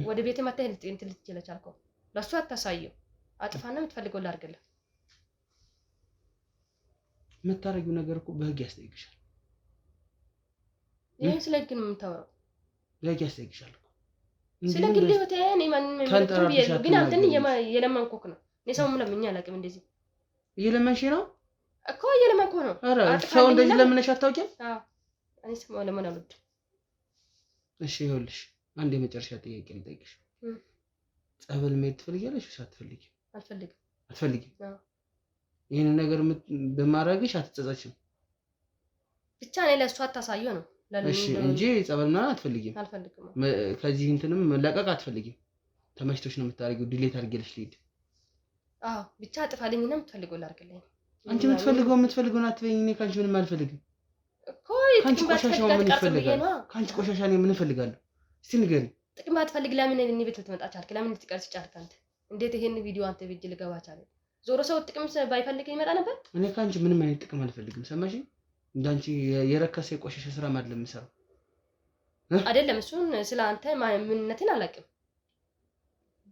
ወደ ቤቴ መተህ እንትን ልትችል ቻልከው? ለሱ አታሳየው። አጥፋና የምትፈልገው ላድርግልህ። የምታረጊው ነገር እኮ በህግ ያስጠይቅሻል። ይሄ ስለ ህግ ነው የምታወራው? በህግ ያስጠይቅሻል እኮ። ስለ ግል ህይወቴ እኔ ማንንም ምንም ግን አንተን የለመንኩህ ነው። እኔ ሰው ለምኜ አላውቅም። እንደዚህ እየለመንሽ ነው እኮ። እየለመንኩህ ነው። ኧረ ሰው እንደዚህ ለምነሽ አታውቂም? አዎ እኔ ሰው ለምን አልወድም። እሺ ይኸውልሽ አንድ የመጨረሻ ጥያቄ ልጠይቅሽ። ጸበል መሄድ ትፈልጊያለሽ ወይስ አትፈልጊም? አልፈልግም። አትፈልጊም? አዎ። ይሄን ነገር በማድረግሽ አትጸጸችም? ብቻ እኔ ለእሱ አታሳየው ነው። እሺ እንጂ ጸበል ምናምን አትፈልጊም? አልፈልግም። ከዚህ እንትንም መላቀቅ አትፈልጊም? ተመችቶሽ ነው የምታደርጊው? ዲሌት አድርጌልሽ ልሂድ? አዎ ብቻ አጥፋልኝና የምትፈልገው ላድርግልኝ። አንቺ የምትፈልገውን አትበይኝ። እኔ ካንቺ ምንም አልፈልግም እኮ። ካንቺ ቆሻሻ ምን ይፈልጋል? ካንቺ ቆሻሻ እኔ ምን እፈልጋለሁ? እስቲ ንገሪኝ። ጥቅም አትፈልግ። ለምን እኔ ቤት ልትመጣ ቻልክ? ለምን ልትቀርጽ ቻልክ? አንተ እንዴት ይሄን ቪዲዮ አንተ ቤት ልገባ ቻለ? ዞሮ ሰው ጥቅም ባይፈልግ ይመጣ ነበር። እኔ ካንቺ ምንም አይነት ጥቅም አልፈልግም። ሰማሽ? እንዳንቺ የረከሰ የቆሻሻ ስራ ማለት ለምሰራው አይደለም። እሱን ስለ አንተ ምንነትን አላውቅም፣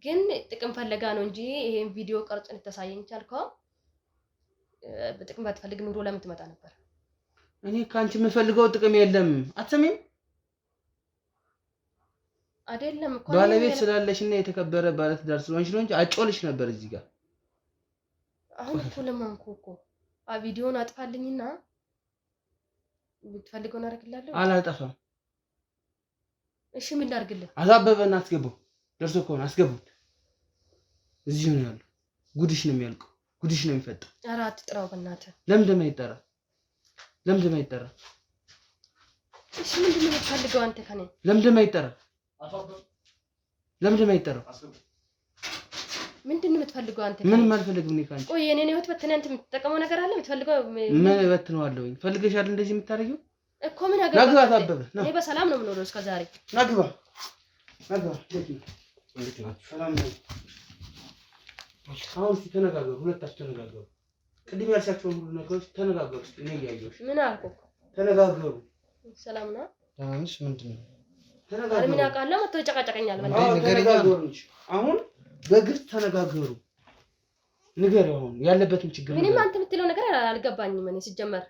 ግን ጥቅም ፈለጋ ነው እንጂ ይሄን ቪዲዮ ቀርጽ ልታሳየኝ ቻልከው። በጥቅም ባትፈልግ ኑሮ ለምን ትመጣ ነበር? እኔ ካንቺ የምፈልገው ጥቅም የለም። አትሰሚም? አይደለም እኮ ባለቤት ስላለሽና የተከበረ ባለትዳር ስለሆንሽ ነው እንጂ አጮልሽ ነበር እዚህ ጋር። አሁን እኮ ለማንኩ እኮ ቪዲዮውን አጥፋልኝና ብትፈልገው አደርግልሃለሁ። አላጠፋም። እሺ ምን ላድርግልህ? አዛበበና አስገባው። ደርሶ ከሆነ አስገባው። እዚህ ነው ያለው። ጉድሽ ነው የሚያልቀው። ጉድሽ ነው የሚፈጠው። ኧረ አትጥራው በእናትህ። ለምን እንደማይጠራ ለምን እንደማይጠራ? እሺ ምንድን ነው የምትፈልገው አንተ ከኔ? ለምን እንደማይጠራ ለምን እንደማይጠራ? ምንድን ነው የምትፈልገው አንተ? ምንም አልፈልግም። እኔ ካንቺ ቆይ የኔን ህይወት በተናንተ የምትጠቀመው ነገር አለ? የምትፈልገው ምን በትነዋለሁኝ? ፈልገሻል እንደዚህ የምታረጊው እኮ። ምን አገባ? ናግባ ታበበ። እኔ በሰላም ነው የምኖረው እስከ ዛሬ። ናግባ ሰላም ነው። አሁን እስኪ ተነጋገሩ፣ ሁለታችሁ ተነጋገሩ። ቅድም ያልሻቸውን ሁሉ ነገሮች ተነጋገሩ። እኔ እያየሁሽ። ምን አልኩህ? ተነጋገሩ። ሰላም ነው። ታንሽ ምንድነው? ተነጋገሩ። ምን ያውቃለሁ? መተው ጨቃጨቀኛል። ተነጋገሩ እንጂ አሁን በግልጽ ተነጋገሩ። ንገሪው አሁን ያለበትን ችግር። ምንም አንተ የምትለው ነገር አልገባኝም። እኔ ሲጀመር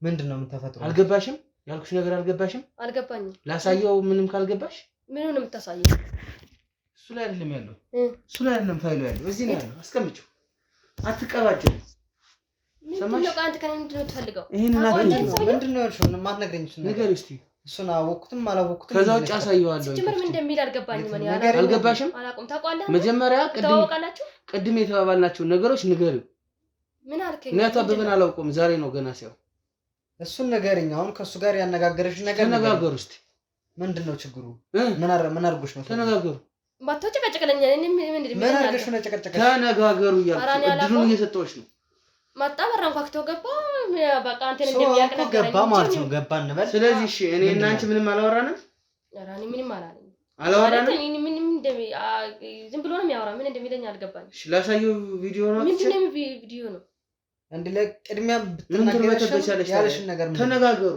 ምንድነው የምታፈጥረው? አልገባሽም? ያልኩሽ ነገር አልገባሽም? አልገባኝም። ላሳየው። ምንም ካልገባሽ ምኑን ነው የምታሳየው? እሱ ላይ አይደለም ያለው። እሱ ላይ አይደለም ፋይሉ ያለው። እዚህ ነው ያለው። አስቀምጪው። አትቀባጭው። ምንድን ነው አንተ ከኔ ምንድን ነው የምትፈልገው? ምንድን ነው ያልሽው? ማትነግረኝ እሱ ነገር ንገሪው እስቲ። እሱን አወቅኩትም አላወቅኩትም ከዛ ውጭ አሳየዋለሁ። ሲጀመር ምን እንደሚል አልገባኝም። እኔ አልገባሽም? አላውቅም። ታውቃለህ? መጀመሪያ ቅድም የተባባልናቸው ነገሮች ንገሪው። ምን አልከኝ? እኔ አቶ አበበን አላውቀውም። ዛሬ ነው ገና ሲያው። እሱን ንገሪኝ። አሁን ከእሱ ጋር ያነጋገረሽ ነገር ተነጋገሩ እስቲ። ምንድን ነው ችግሩ? ምን አድርጎሽ ነው? ተነጋገሩ። ባታው ጨቀጨቀለኛ። እኔ ምን አድርገሽ ነው ጨቀጨቀሽ? ተነጋገሩ እያልኩ እድሉን እየሰጠሁሽ ነው። መጣ በራን ኳክተው ገባ። በቃ አንተን እንደሚያቀና ገባ ማለት ነው ገባ እንበል ስለዚህ እሺ እኔ እና አንቺ ምንም አላወራንም ኧረ እኔ ምንም አላለኝ አላወራንም ምንም እንደም ዝም ብሎ ነው የሚያወራ ምን እንደሚለኝ አልገባኝ እሺ ላሳየው ቪዲዮ ነው ምንድነው ቪዲዮ ነው እንዴ ለቅድሚያ ብትናገረሽ ያለሽን ነገር ተነጋገሩ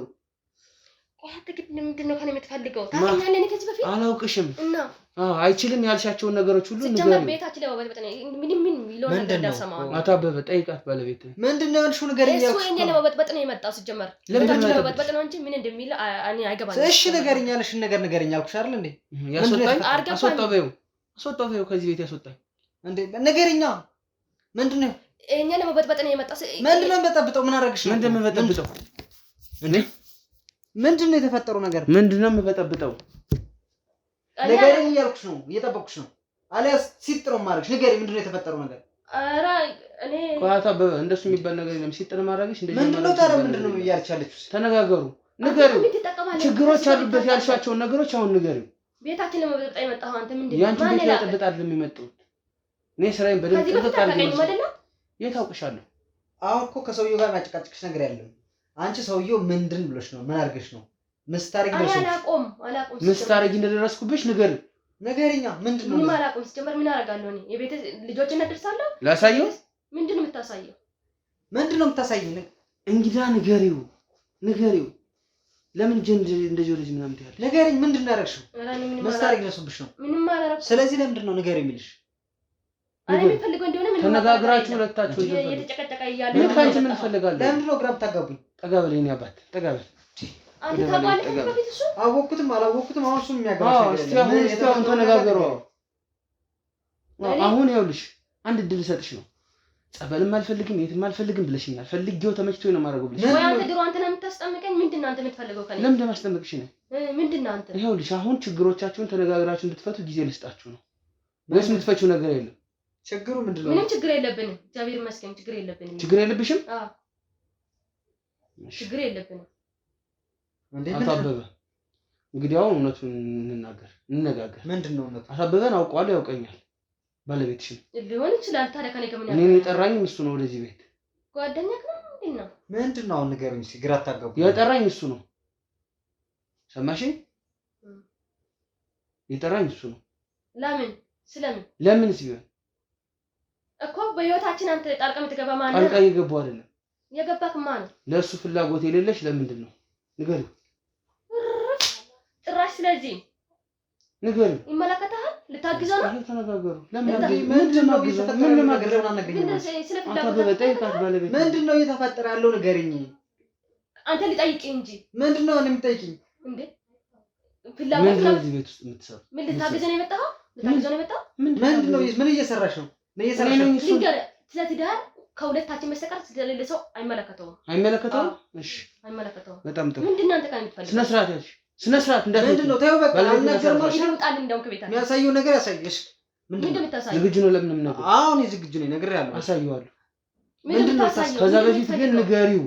አትግድ ምንድነው ከኔ የምትፈልገው ታውቂኛለህ እኔ ከዚህ በፊት አላውቅሽም እና አይችልም ያልሻቸውን ነገሮች ሁሉ ንገረኝ ሲጀመር ቤታችን ላይ ወበጥ ምን ይለው ነገር እንዳሰማው አታበበ ጠይቃት ባለቤት ምንድነው እሱ ንገረኝ እሱ እኔ ለወበጥ ነው የመጣው ሲጀመር ለምን ለወበጥ ነው እንጂ ምን እንደሚል እኔ አይገባኝም እሺ ንገረኝ ያለሽን ነገር ንገረኝ አልኩሽ አይደል እንዴ ያስወጣኝ አስወጣው ከዚህ ቤት ያስወጣኝ እንዴ ንገረኛ ምንድነው እኛ ለወበጥ ነው የመጣው ምንድነው የምበጠብጠው ምን አደረግሽ ምንድነው የምበጠብጠው እንዴ ምንድነው የተፈጠረው ነገር ምንድነው የምበጠብጠው ንገረኝ እያልኩሽ ነው እየጠበቅኩሽ ነው አሊያስ ሲጥሮ ማድረግሽ ንገረኝ ምንድነው የተፈጠረው ነገር ኧረ እኔ ቋታ እንደሱ የሚባል ነገር የለም ሲጥር ማድረግሽ እንደዚህ ምንድነው ታዲያ ምንድነው እያልቻለችው ተነጋገሩ ንገረኝ ችግሮች አሉበት ያልሻቸውን ነገሮች አሁን ንገረኝ ቤታችን ለመበጠብጣ የመጣው አንተ ምንድነው ያንቺ ቤት ለመበጥበጥ አይደለም የመጣሁት እኔ ስራዬን በደንብ ጥብቅ አድርገኝ የታውቅሻለሁ አሁን እኮ ከሰውየው ጋር ማጨቃጨቅሽ ነገር ያለው አንቺ ሰውየው ምንድን ብሎሽ ነው ምን አድርገሽ ነው ምስታረጊ ነው አላቆም ምስታረጊ እንደደረስኩብሽ ንገረኛ ምንድነው ምን ማላቆም ሲጀመር ምን አደርጋለሁ እኔ የቤት ልጆችን አደርሳለሁ ላሳየው ምንድነው የምታሳየው እንግዳ ንገሪው ለምን ጀንድ እንደዚህ ወደዚህ ምናምን ትያለሽ ንገረኝ ምንድነው ያደረግሽው ምስታረጊ ደርሶብሽ ነው ምንም አላረኩም ስለዚህ ለምንድነው ንገሪው የሚልሽ አሬ የምፈልገው እንደሆነ ምን ተነጋግራችሁ ሁለታችሁ እየተጨቀጨቀ ይያለ ምን ካንቺ ምን ፈልጋለሁ ለምንድነው ግራ ታጋቡኝ ጠጋበለኝ አባት ጠጋበል አንተ ታውቃለህ ከዚህ እሱ አወኩትም አላወኩትም አሁን እሱ የሚያገባሽ ነገር እስቲ ተነጋገሩ አሁን ይኸውልሽ አንድ እድል ሰጥሽ ነው ጸበልም አልፈልግም የትም አልፈልግም ብለሽኛል ፈልጌው ተመችቶኝ ነው ማረጋው ብለሽ ወይ አንተ ድሮ አንተ ነው የምታስጠምቀኝ ምንድነው አንተ የምትፈልገው ከኔ ለምን ደማስጠምቅሽ ነው ምንድነው አንተ ይኸውልሽ አሁን ችግሮቻችሁን ተነጋግራችሁ እንድትፈቱ ጊዜ ልስጣችሁ ነው ወይስ የምትፈቹው ነገር የለም ችግሩ ምንድነው ምንም ችግር የለብንም እግዚአብሔር ይመስገን ችግር የለብንም ችግር የለብሽም አዎ ችግር የለብንም አታበበ እንግዲህ አሁን እውነቱን እንነጋገር ምንድነው እውነቱ አታበበን አውቀዋለሁ ያውቀኛል ባለቤትሽ ሊሆን ይችላል ታዲያ ከኔ ከምን እኔን የጠራኝም እሱ ነው ወደዚህ ቤት ጓደኛክ ነው ምንድነው አሁን ንገሩኝ ግራ ታጋቡ የጠራኝ እሱ ነው ሰማሽኝ የጠራኝ እሱ ነው ለምን ሲሆን እኮ በህይወታችን አንተ ጣልቃ የምትገባ ማን ነው ጣልቃ እየገባው አይደለም የገባክ ማን ነው ለሱ ፍላጎት የሌለሽ ለምንድን ነው ንገሪው ጭራሽ ስለዚህ ንገሪው ይመለከታል ልታግዘው ነው ተነጋገሩ ምንድነው ምንድነው እየተፈጠረ ያለው ንገሪኝ አንተ ልጠይቅ እንጂ ምንድነው እኔ የምጠይቅኝ እንዴ ፍላጎት ነው እዚህ ቤት ውስጥ የምትሰሩ ምን ልታግዘው ነው የመጣው ምንድነው ምን እየሰራሽ ነው ስለትዳር ከሁለታችን መስተቀር ስለሌለ ሰው አይመለከተውም እሺ አይመለከተውም በጣም ጥሩ ምንድነው አንተ ካን የምትፈልገው ስነ ስርዓት ምንድነው ተይው በቃ አልነገርኩሽ ይውጣል እንደው ከቤታችን የሚያሳየው ነገር ያሳየሽ ምንድነው የምታሳየው ዝግጁ ነው ለምን ነው አሁን ዝግጁ ነኝ ነግሬያለሁ አሳየዋለሁ ምንድነው ከዛ በፊት ግን ንገሪው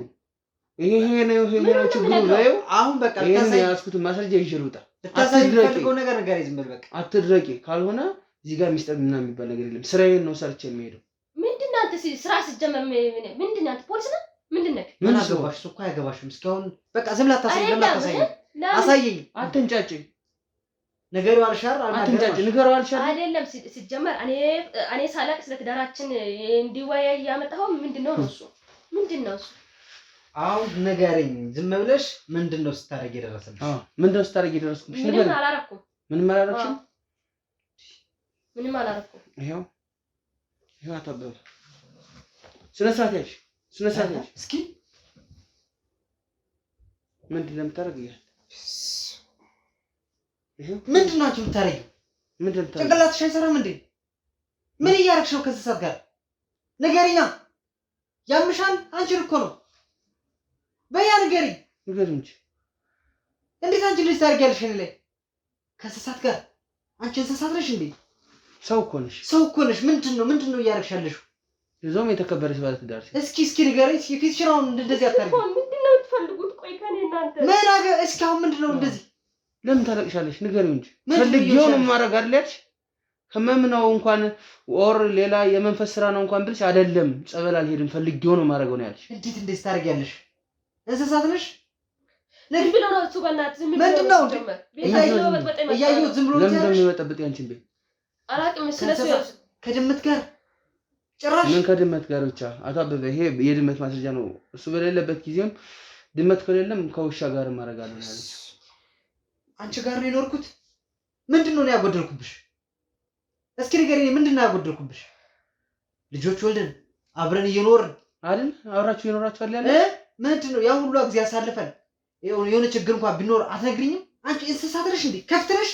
ይሄ ነው ችግሩ ነው አሁን በቃ ታሳይ ያስኩት ማስረጃ ይሽሩጣ አትድረቂ ነገር ንገሪኝ ዝም በል በቃ አትድረቂ ካልሆነ እዚህ ጋር ሚስጥር ምናምን የሚባል ነገር የለም ስራዬን ነው ሰርቼ የሚሄደው ምንድነው አንተ ስራ ስትጀምር ምንድነው አንተ ፖሊስ ነህ ምንድነው ምን አገባሽ እኮ አያገባሽም እስካሁን በቃ ዝም ላታሳይ አሳየኝ አትንጫጭ ንገሪው አልሻር አትንጫጭ ንገሪው አልሻር አይደለም ስትጀምር እኔ ሳላቅ ስለ ትዳራችን እንዲወያይ ያመጣው ምንድነው እሱ አሁን ንገሪኝ ዝም ብለሽ ምንድነው ስታረጊ የደረሰልሽ ምንድነው ስታረጊ የደረስኩልሽ ምንም አላረኩም ምንም አላረኩም ይሄው አታበበ ስነ ስርዓት ያዥ እስኪ ምንድነው የምታረጊው ምንድነው አንቺ የምታረጊው ጭንቅላትሽ አይሰራም እንዴ ምን እያረግሽ ነው ከዚህ ሰዓት ጋር ንገሪኛ ያምሻል አንቺን እኮ ነው በያ ንገሪኝ እንጂ እንዴት አንቺ ልጅ ታርጊያለሽ እኔ ላይ ከእንስሳት ጋር አንቺ እንስሳት ነሽ እንዴ ሰው እኮ ነሽ ምንድነው እያረግሻለሽ ይዞም የተከበረች ባለ ትዳር እስኪ ንገሪኝ ፊትሽን አሁን እንደዚህ አታርጊ ምንድነው ትፈልጉት ቆይ ከኔ እናንተ ምን አገ እስኪ አሁን ምንድነው እንደዚህ ለምን ታለቅሻለሽ ንገሪው እንጂ ፈልጌው ነው ማረግ አይደለሽ ህመም ነው እንኳን ኦር ሌላ የመንፈስ ስራ ነው እንኳን ብልሽ አይደለም ጸበል አልሄድም ፈልጌው ነው ማረገው ነው ያልሽ። እንዴት እንደዚህ ታደርጊያለሽ? እንስሳት ነሽ። ለምን ብሎ ነው እሱ በእናትህ ዝም ብሎ ምንድነው እያየሁት ዝም ብሎ ለምን እንደሚወጣበት ያንቺን ቤት አላውቅም። ስለሱ ከድመት ጋር ጭራሽ ምን ከድመት ጋር ብቻ አቶ አበበ ይሄ የድመት ማስረጃ ነው። እሱ በሌለበት ጊዜም ድመት ከሌለም ከውሻ ጋር ማረጋለሁ ያለች። አንቺ ጋር ነው የኖርኩት። ምንድነው ያጎደልኩብሽ? እስኪ ንገሪኝ፣ ምንድነው ያጎደልኩብሽ? ልጆች ወልደን አብረን እየኖርን አይደል? አብራችሁ እየኖራችሁ አይደል? ምንድነው ያ ሁሉ ጊዜ አሳልፈን የሆነ ችግር እንኳን ቢኖር አትነግሪኝም? አንቺ እንስሳት ነሽ እንዴ? ከፍት ነሽ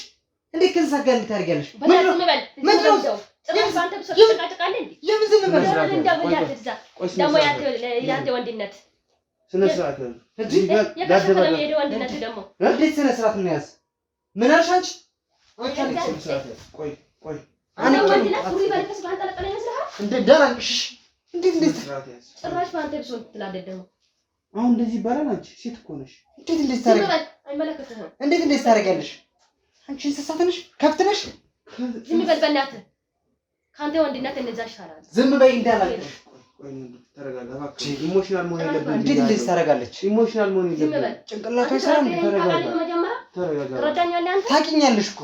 እንዴ? ከእንስሳት ጋር እንዴት ታደርጊያለሽ? ምንድነው ጭራሽ አንተ ብትጨቃጨቃለህ እንዴ? ለምን ዝም ብለሽ ደግሞ ያንተ ወንድነት ስነ ስርዓት ነው እንዴ? የከሰከለ የሄደ ወንድነት ደግሞ እንዴት ስነ ስርዓት ነው ያዝ? ምን አልሽ አንቺ? ስነ ስርዓት ቆይ አንተ ወንድነት ሱሪ ባልከስ ባንተ ለቀለ ይመስልሃል እንዴ? ዳራንሽ እንዴት ጭራሽ ባንተ ብሶ ትላለህ ደግሞ አሁን እንደዚህ ይባላል። አንቺ ሴት እኮ ነሽ። እንዴት እንደዚህ ታደርጊያለሽ? አይመለከትህም። እንዴት እንደዚህ ታደርጊያለሽ? አንቺ እንስሳት ነሽ፣ ከብት ነሽ። ዝም በል በእናትህ። ካንተ ወንድነት እንደዛ ይሻላል። ዝም በይ እንዳላልኩሽ። ቆይ ተረጋጋ እባክህ። ኢሞሽናል መሆን የለብህም። እንዴት እንደዚህ ታደርጋለች? ኢሞሽናል መሆን የለብህም። ጭንቅላቷ አይሰራም። ተረጋጋ። ትረዳኛለህ አንተ? ታውቂኛለሽ እኮ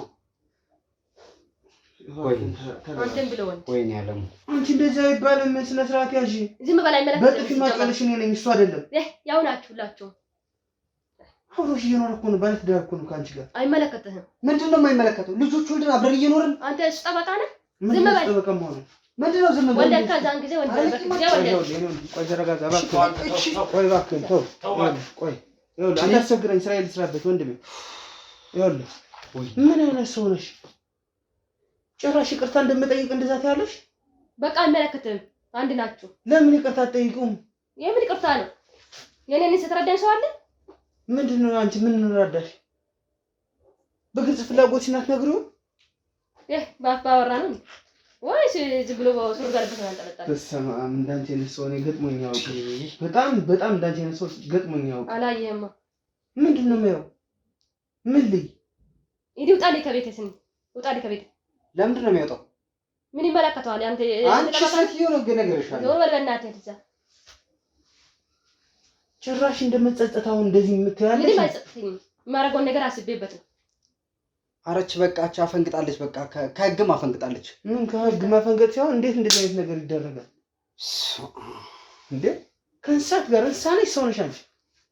አንተም ብለው ወይኔ ያለሙ አንቺ እንደዛ አይባልም። ስነ ስርዓት ያዢ። ዝም በል አይመለከትህም። በጥፊ ማጫለሽ እኔ ነኝ እሱ አይደለም። ያው ናችሁ ሁላችሁም። አብሮሽ እየኖረ እኮ ነው፣ ባለ ትዳር እኮ ነው ከአንቺ ጋር። አይመለከትህም። ምንድነው የማይመለከተው? ልጆች ወልደን አብረን እየኖርን አንተ እሱ ጠበቃ ነህ። ዝም በል። ጠበቃ መሆኑ ምንድነው? ዝም በል። ወንደ ከዛን ጊዜ ወንደ ቆይ ተረጋጋ እባክህ። ቆይ እባክህ ተው። ቆይ ይኸውልህ አታስቸግረኝ፣ ስራ ልስራበት ወንድሜ። ይኸውልህ ምን አይነት ሰው ነሽ? ጭራሽ ይቅርታ እንደምጠይቅ እንደዛ ታያለሽ? በቃ አይመለከትህም። አንድ ናችሁ። ለምን ይቅርታ አትጠይቁም? የምን ይቅርታ ነው? የኔን ስትረዳኝ ሰው አለ? ምንድነው አንቺ ምን እንረዳሽ? በግልጽ ፍላጎትሽን አትነግሪውም? ባወራ ነው ወይስ ዝም ብሎ ሱር ጋር በተንጠለጠለ? በስመ አብ እንዳንቺ አይነት ሰው እኔ ገጥሞኝ ያውቃል። በጣም እንዳንቺ አይነት ሰው ገጥሞኝ ያውቃል። አላየህማ? ምንድነው የሚያው? ምን ልይ? ሂድ ውጣልኝ ከቤቴ ስኒ ውጣልኝ ከቤቴ። ለምንድን ነው የሚወጣው? ምን ይመለከተዋል? አንቺ ሴትዮ ነው ገነገርሻለሁ። ዞር በል በእናትህ እዛ። ጭራሽ እንደምትጸጸታው እንደዚህ የምትያለሽ? ምንም አይጸጽተኝም። የማደርገውን ነገር አስቤበት ነው። አረች በቃች፣ አፈንግጣለች። በቃ ከህግም አፈንግጣለች። ምን ከህግ ማፈንገጥ ሲሆን እንዴት እንደዚህ አይነት ነገር ይደረጋል እንዴ? ከእንስሳት ጋር እንስሳ ነሽ ሰው ነሽ አንቺ።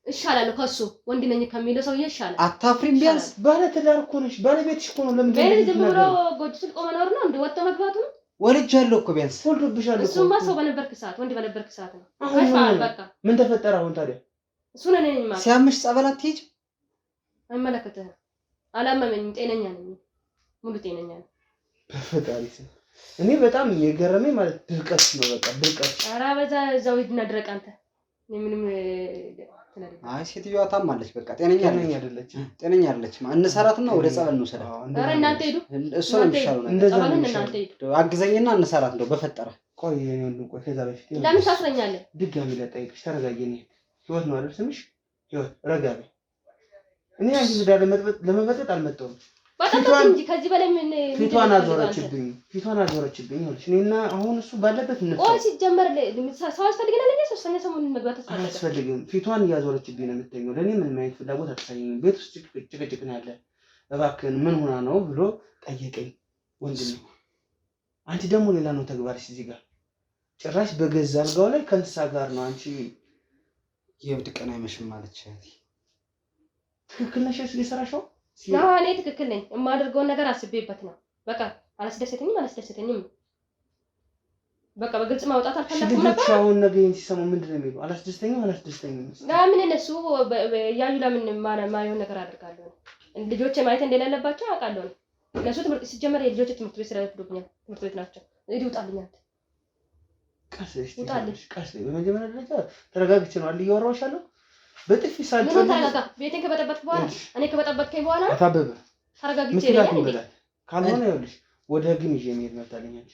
እሻላለሁ ከሱ ወንድ ነኝ ከሚለው ሰውዬ እሻላለሁ። አታፍሪም? ቢያንስ ባለ ትዳር እኮ ነሽ፣ ባለቤትሽ እኮ ነው። ለምን ዝም ብሎ ጎጆ ስልቆ መኖር ነው እንደ ወጥቶ መግባቱ ነው? ወልጃለሁ እኮ ቢያንስ ወልዶብሻል እኮ። እሱማ ሰው በነበርክ ሰዓት ወንድ በነበርክ ሰዓት ነው። አሽፋል በቃ። ምን ተፈጠረ አሁን ታዲያ? እሱ ነው ነኝ ማለት ሲያምሽ ጸበል አትሄጂም? አይመለከትህም። አላመመኝም። ጤነኛ ነኝ፣ ሙሉ ጤነኛ ነኝ። በፈጣሪ ስም እኔ በጣም የገረመኝ ማለት ድርቀት ነው። በቃ ድርቀት። ኧረ በዛ እዛው ሂድና ድረቅ አንተ። ምንም አይ ሴትዮዋ ታማለች። በቃ ጤነኛ አይደለች። ጤነኛ አይደለች። እንሰራትና ወደ ጸበል ነው ሰራ። ኧረ እናንተ ሄዱ። እሱ ነው የሚሻለው ነገር። ጸበሉን እናንተ ሄዱ። አግዘኝና እንሰራት እንደው በፈጠረ። ቆይ የኔ ወንድም ቆይ፣ ከዛ በፊት ለምን ታስረኛለህ? ድጋሚ ልጠይቅሽ። ተረጋጊ። እኔ ህይወት ነው አይደል ስምሽ? ህይወት ረጋ በይ። እኔ አንቺ ትዳር ለመበጠጥ አልመጣሁም። በጣም እንጂ ከዚህ በላይ ምን ፊቷን አዞረችብኝ። ይኸውልሽ እኔና አሁን እሱ ባለበት ነው። ቆይ ሲጀመር ሰው አስፈልገናል እንዴ? ሶስተኛ ሰሞኑን መግባት አያስፈልግም። ፊቷን እያዞረችብኝ ነው የምትተኛው። ለኔ ምንም አይነት ፍላጎት አታሳየኝም። ቤት ውስጥ ጭቅጭቅ ነው ያለ። እባክህን ምን ሆና ነው ብሎ ጠየቀኝ ወንድሜ። አንቺ ደግሞ ሌላ ነው ተግባርሽ እዚህ ጋር። ጭራሽ በገዛ አልጋው ላይ ከእንስሳ ጋር ነው አንቺ። የብድ ቀን አይመሽም ማለች። ትክክል ነሽ የሰራሽው? ነው እኔ ትክክል ነኝ። የማደርገውን ነገር አስቤበት ነው። በቃ አላስደሰተኝም። በቃ በግልጽ ማውጣት አልፈለኩም ነበር። አሁን ነገ ሲሰሙ ምንድነው የሚሉ? አላስደስተኝም። ለምን እነሱ ያዩ ለምን ማየውን ነገር አድርጋለሁ? ልጆቼ ማየት እንደሌለባቸው አውቃለሁ። እነሱ ትምህርት ሲጀመር የልጆቼ ትምህርት ቤት ስለሄዱብኛል። ትምህርት ቤት ናቸው። እዚህ ውጣልኛል። ቀስ በመጀመሪያ ደረጃ ተረጋግቼ ነው አይደል እያወራሁሽ ያለው። በጥፊ ሳልጨው ምን ተረጋጋ። ቤቴን ከበጠበጥክ በኋላ እኔ ከበጠበጥከኝ በኋላ አታበበ ተረጋግቼ ነው ካልሆነ ይኸውልሽ ወደ ህግም ይዤ መሄድ መብታለኝ። አንቺ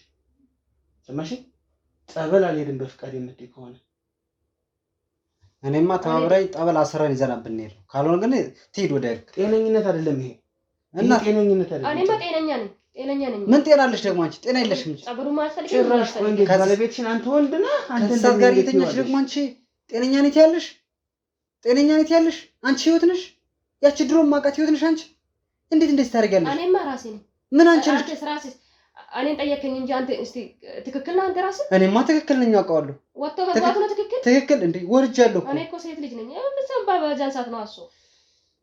ሰማሽ? ጸበል አልሄድም በፍቃድ የምትይ ከሆነ እኔማ ተባብራይ ጠበል አሰራን ይዘናል ብንሄድ ነው። ካልሆነ ግን ትሄድ ወደ ህግ። ጤነኝነት አይደለም ይሄ እና ጤነኝነት አይደለም። እኔማ ጤነኛ ነኝ። ጤነኛ ነኝ። ምን ጤና አለሽ ደግሞ አንቺ? ጤና የለሽም እንጂ ጸጉሩ ማልፈልግ ጭራሽ እንዴ ባለቤትሽን አንተ ወንድ ነህ አንተ ከዛ ጋር የተኛሽ ደግሞ አንቺ ጤነኛ ነኝ ያለሽ? ጤነኛ ነኝ ያለሽ አንቺ ህይወት ነሽ? ያቺ ድሮ ማቃት ህይወት ነሽ አንቺ? እንዴት እንደዚህ ታደርጊያለሽ? እኔማ ራሴ ነኝ። ምን አንቺ ነሽ? አንተ ራስህ እኔን ጠየከኝ እንጂ አንተ እስቲ ትክክል ነህ አንተ ራስህ? እኔማ ትክክል ነኝ አውቀዋለሁ። ወጥቶ መግባቱ ነው ትክክል? ትክክል እንዴ ወርጃለሁ እኮ። እኔ እኮ ሴት ልጅ ነኝ። ለምን ባባጃን ሰዓት ነው አሱ?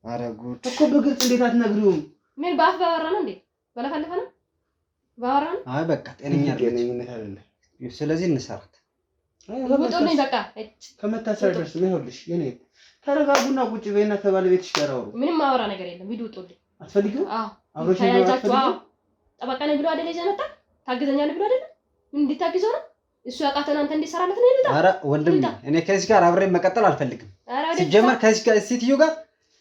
ኧረ ጉድ እኮ በግልጽ እንዴት አትነግሪውም? ምን ባፍ ባወራ ነው እንዴ? በለፈለፈ ነው ባወራ ነው? አይ በቃ ጤነኛ ጤነኝነት አይደለም። ስለዚህ እንሰራት። ውጡልኝ በቃ ከመታሰር ድረስ ነው። ይኸውልሽ የኔ ተረጋጉና ቁጭ በይና ከባለቤትሽ ጋር አውሩ። ምንም ማወራ ነገር የለም። ሂዱ ውጡልኝ። አትፈልጊው? አዎ አብሮሽ ታያይዛችሁ። አዎ ጠበቃ ነኝ ብሎ አይደል ይዘህ መጣ? ታግዘኛለህ ብሎ አይደል? እንድታግዘው ነው እሱ ያውቃተን አንተ እንዲሰራለት ነው ይልጣ። ኧረ ወንድም እኔ ከዚህ ጋር አብሬ መቀጠል አልፈልግም። ሲጀመር ከዚህ ጋር ሴትዮ ጋር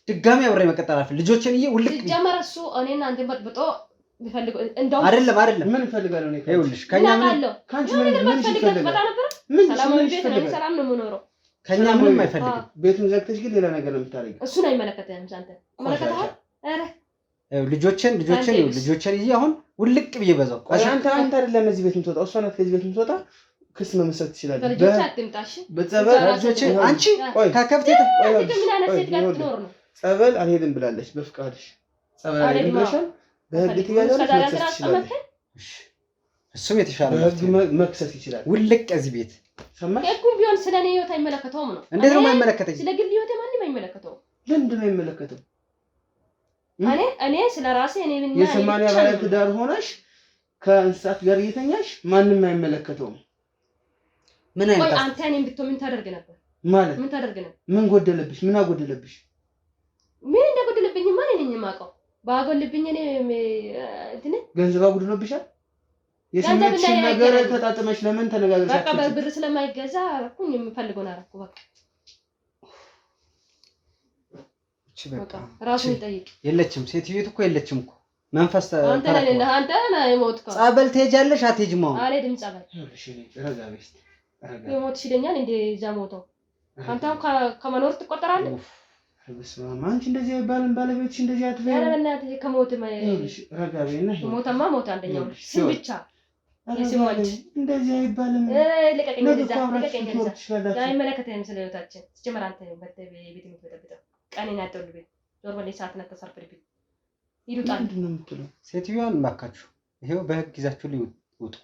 ድጋሚ አብሬ መቀጠል አልፈልግም። ልጆችን ውልቅ ሲጀመር እሱ እኔና አንተ በጥብጦ ቢፈልግ እንደውም አይደለም ምን ፈልጋለሁ ነው? ይኸውልሽ ከኛ ምን ካንቺ ምን ይፈልጋል? ሰላም ነው የምኖረው። ከኛ ምንም አይፈልግም። ቤቱን ዘግተሽ ግን ሌላ ነገር ነው የምታደርጊው። እሱን አይመለከተህም አንተ መለከተሃል። ኧረ ልጆችን ይዤ አሁን ውልቅ ብዬ በዛው አንተ አይደለም እዚህ ቤት የምትወጣው፣ እሷ ናት ከዚህ ቤት የምትወጣ። ክስ መመስረት ትችላለህ። በልጆች አትምጣሽ። በጸበል ልጆች አንቺ ከከብት ጸበል አልሄድም ብላለች። በፍቃድሽ ጸበል አልሄድም ብለሻል። በህግ ትያዛለሽ፣ መክሰስ ትችላለሽ። እሱም የተሻለ በህግ መክሰስ ይችላል። ውልቅ እዚህ ቤት ሰማሽ? እኮ ቢሆን ስለኔ ህይወት አይመለከተውም ነው። እንዴት ነው የማይመለከተኝ? ስለ ግል ህይወት ማንም አይመለከተውም። ለምንድን ነው የሚመለከተው? እኔ ስለ ራሴ እኔ ምን የሰማንያ ባለ ትዳር ሆነሽ ከእንስሳት ጋር እየተኛሽ ማንም አይመለከተውም። ምን አይነት ቆይ አንተ እኔን ብትሆን ምን ታደርግ ነበር? ማለት ምን ታደርግ ነበር? ምን ጎደለብሽ? ምን አጎደለብሽ? ምን እንደጎደለብኝ ማን ነኝ የማውቀው? ባጎልብኝ እኔ እንትን ገንዘብ አጉድሎብሻል? የስሜትሽን ነገር ተጣጥመሽ ለምን ተነጋግረሽ? በቃ በብር ስለማይገዛ አረኩኝ የምፈልገውን አረኩ በቃ። በቃ ራሱን ይጠይቅ። የለችም ሴትዮቱ እኮ የለችም እኮ መንፈስ አንተ ነህ የሞትከው። ጸበል ትሄጃለሽ አትሄጂም? አሁን አልሄድም ጸበል። የሞት ይለኛል እንደ እዛ ሞተው አንተ ከመኖር ትቆጠራለህ? በስመ አብ አንቺ እንደዚህ አይባልም። ባለቤትሽ እንደዚህ አትበይ። ኧረ በእናትህ ከሞት ረጋ በይና ሞተማ ሞተ አንደኛው ስም ብቻ የስሞች እንደዚህ አይባልም። ልቀቀኝ እንደዛ አይመለከተኝም ስለ ህይወታችን። ሲጀመር አንተ ቤት የምትበጠብጠው ቀኔን ያጠውልብኝ ዞር በላይ ሰዓት ነው ተሰርፍልብኝ። ይሉጣል ምንድን ነው የምትለው? ሴትዮዋን ባካችሁ ይሄው በህግ ይዛችሁ ሊውጡ።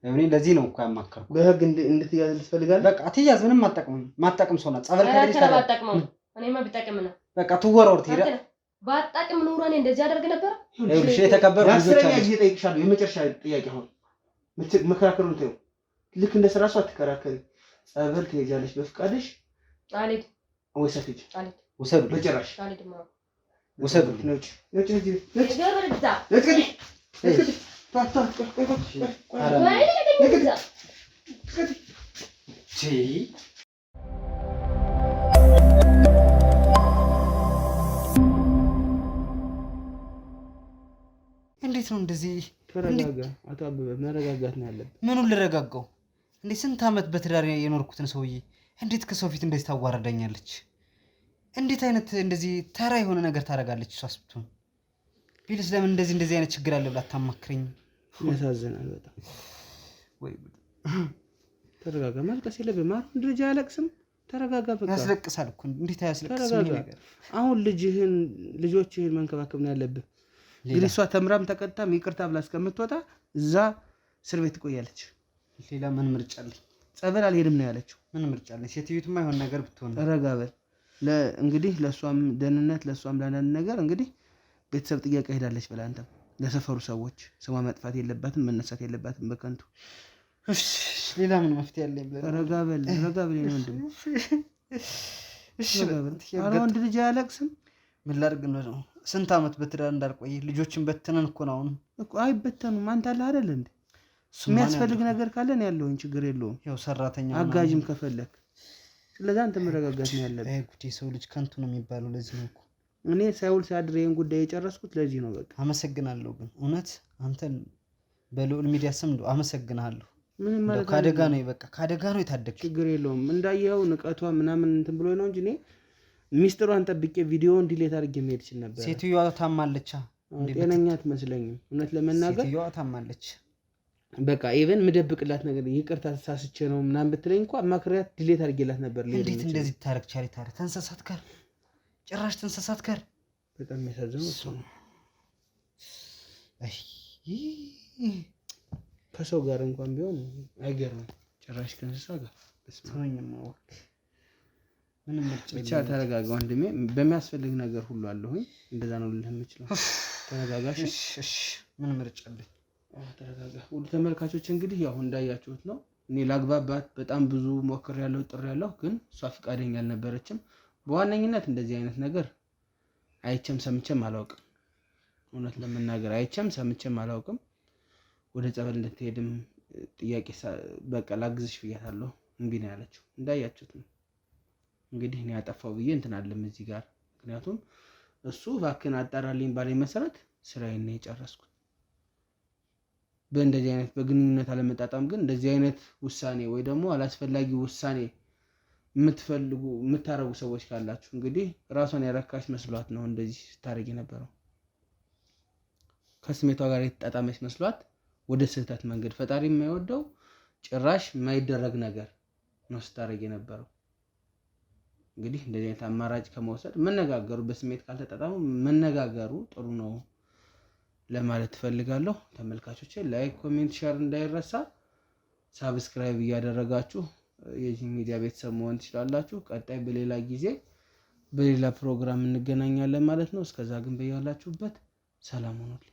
እኔ ለዚህ ነው እኮ ያማከርኩ። በህግ እንድትያዝ ትፈልጋለህ? በቃ ትያዝ። ምንም ማጠቅም ሰው ናት። ጸበል ከደረሰ ባጠቅመው እኔማ ቢጠቅም ነው በቃ ትወረወር ትሄዳ። ባጠቅም ኑሮ እኔ እንደዚህ አደርግ ነበር። እሺ የተከበሩ ልጆች አሉ። ጊዜ ጠይቅሻለሁ። የመጨረሻ ጥያቄ አሁን መከራከሩን ተይው። ልክ እንደ ስራሱ አትከራከሪ። ጸበል ትሄጃለሽ በፍቃድሽ? አልሄድም። ወይስ አትሄጂም? አልሄድም። ውሰዱ በጭራሽ አልሄድም። ውሰዱ። ነጭ እንዴት ነው እንደዚህ? ተረጋጋ። አቶ አበበ መረጋጋት ነው ያለብን። ምኑን ልረጋጋው እንዴ? ስንት ዓመት በትዳር የኖርኩትን ሰውዬ እንዴት ከሰው ፊት እንደዚህ ታዋረዳኛለች? እንዴት አይነት እንደዚህ ተራ የሆነ ነገር ታደርጋለች? እሷስ ብትሆን ቢልስ ለምን እንደዚህ አይነት ችግር አለ ብላ አታማክረኝ? ያሳዝናል በጣም። ወይ ተረጋጋ። ማልቀስ የለብህም። ማርያም ልጅ አያለቅስም። ተረጋጋ። በቃ ያስለቅሳል እኮ እንዴት አያስለቅስም? ነገር አሁን ልጆችህን መንከባከብ ነው ያለብህ። ግን እሷ ተምራም ተቀጣም ይቅርታ ብላ እስከምትወጣ እዛ እስር ቤት ትቆያለች። ሌላ ምን ምርጫ አለኝ? ጸበል አልሄድም ነው ያለችው። ምን ምርጫ አለኝ? ሴትዮቱማ የሆነ ነገር ብትሆን ረጋ በል። እንግዲህ ለእሷም ደህንነት ለእሷም ለአንዳንድ ነገር እንግዲህ ቤተሰብ ጥያቄ ሄዳለች ብለህ አንተም ለሰፈሩ ሰዎች ስሟ መጥፋት የለባትም መነሳት የለባትም በከንቱ። ሌላ ምን መፍትሄ አለኝ ብለህ? ረጋ በል ነው ወንድም። ኧረ ወንድ ልጅ አያለቅስም። ምን ላድርግ ነው? ስንት ዓመት በትዳር እንዳልቆይ ልጆችን በትነን እኮ ነው። አሁን እኮ አይበተኑም። አንተ አለ አይደል እንዴ? የሚያስፈልግ ነገር ካለ ነው ያለውን ችግር የለውም። ያው ሰራተኛ አጋዥም ከፈለክ ስለዚህ አንተ መረጋጋት ነው ያለብህ። ጉዴ ሰው ልጅ ከንቱ ነው የሚባለው ለዚህ ነው እኮ እኔ ሳይውል ሳያድር ይሄን ጉዳይ የጨረስኩት ለዚህ ነው። በቃ አመሰግናለሁ። ግን እውነት አንተን በልዑል ሚዲያ ስም አመሰግናለሁ። ምንም ማለት ከአደጋ ነው በቃ ከአደጋ ነው የታደግ። ችግር የለውም። እንዳየኸው ንቀቷ ምናምን እንትን ብሎ ነው እንጂ እኔ ሚስጥሯን ጠብቄ ቪዲዮውን ዲሌት አድርጌ መሄድ ይችል ነበር። ሴትዮዋ ታማለች። ጤነኛ አትመስለኝም እውነት ለመናገር። ሴትዮዋ ታማለች። በቃ ኢቨን ምደብቅላት ነገር ይቅርታ ተሳስቼ ነው ምናምን ብትለኝ እንኳን ማክሪያት ዲሌት አድርጌላት ነበር። እንዴት እንደዚህ ታረግ ቻሪ ታረግ ተንሰሳት ጋር ጭራሽ ተንሰሳት ጋር በጣም የሚያሳዝነው እሱ ነው። አይ ከሰው ጋር እንኳን ቢሆን አይገርምም፣ ጭራሽ ከእንስሳ ጋር ተወኝማ። ምንም ብቻ ተረጋጋ ወንድሜ፣ በሚያስፈልግ ነገር ሁሉ አለሁኝ። እንደዛ ነው ልልህ የምችለው። ተረጋጋሽ። እሺ ምን ምርጫ አለኝ? ተረጋጋ። ሁሉ ተመልካቾች እንግዲህ ያው እንዳያችሁት ነው። እኔ ላግባባት በጣም ብዙ ሞክሬያለሁ፣ ጥሬያለሁ፣ ግን እሷ ፈቃደኛ አልነበረችም። በዋነኝነት እንደዚህ አይነት ነገር አይቼም ሰምቼም አላውቅም። እውነት ለመናገር አይቼም ሰምቼም አላውቅም። ወደ ጸበል እንድትሄድም ጥያቄ በቃ ላግዝሽ ብያታለሁ፣ እምቢ ነው ያለችው። እንዳያችሁት ነው እንግዲህ እኔ ያጠፋው ብዬ እንትን አለም እዚህ ጋር። ምክንያቱም እሱ እባክህን አጣራልኝ ባለኝ መሰረት ስራዬን ነው የጨረስኩት። በእንደዚህ አይነት በግንኙነት አለመጣጣም ግን እንደዚህ አይነት ውሳኔ ወይ ደግሞ አላስፈላጊ ውሳኔ የምታረጉ ሰዎች ካላችሁ እንግዲህ ራሷን ያረካሽ መስሏት ነው እንደዚህ ስታረግ የነበረው። ከስሜቷ ጋር የተጣጣመች መስሏት ወደ ስህተት መንገድ፣ ፈጣሪ የማይወደው ጭራሽ የማይደረግ ነገር ነው ስታረግ የነበረው። እንግዲህ እንደዚህ አይነት አማራጭ ከመውሰድ መነጋገሩ፣ በስሜት ካልተጣጣሙ መነጋገሩ ጥሩ ነው ለማለት ትፈልጋለሁ። ተመልካቾቼ ላይክ፣ ኮሜንት፣ ሼር እንዳይረሳ። ሳብስክራይብ እያደረጋችሁ የዚህ ሚዲያ ቤተሰብ መሆን ትችላላችሁ። ቀጣይ በሌላ ጊዜ በሌላ ፕሮግራም እንገናኛለን ማለት ነው። እስከዛ ግን በያላችሁበት ሰላም ሁኑልኝ።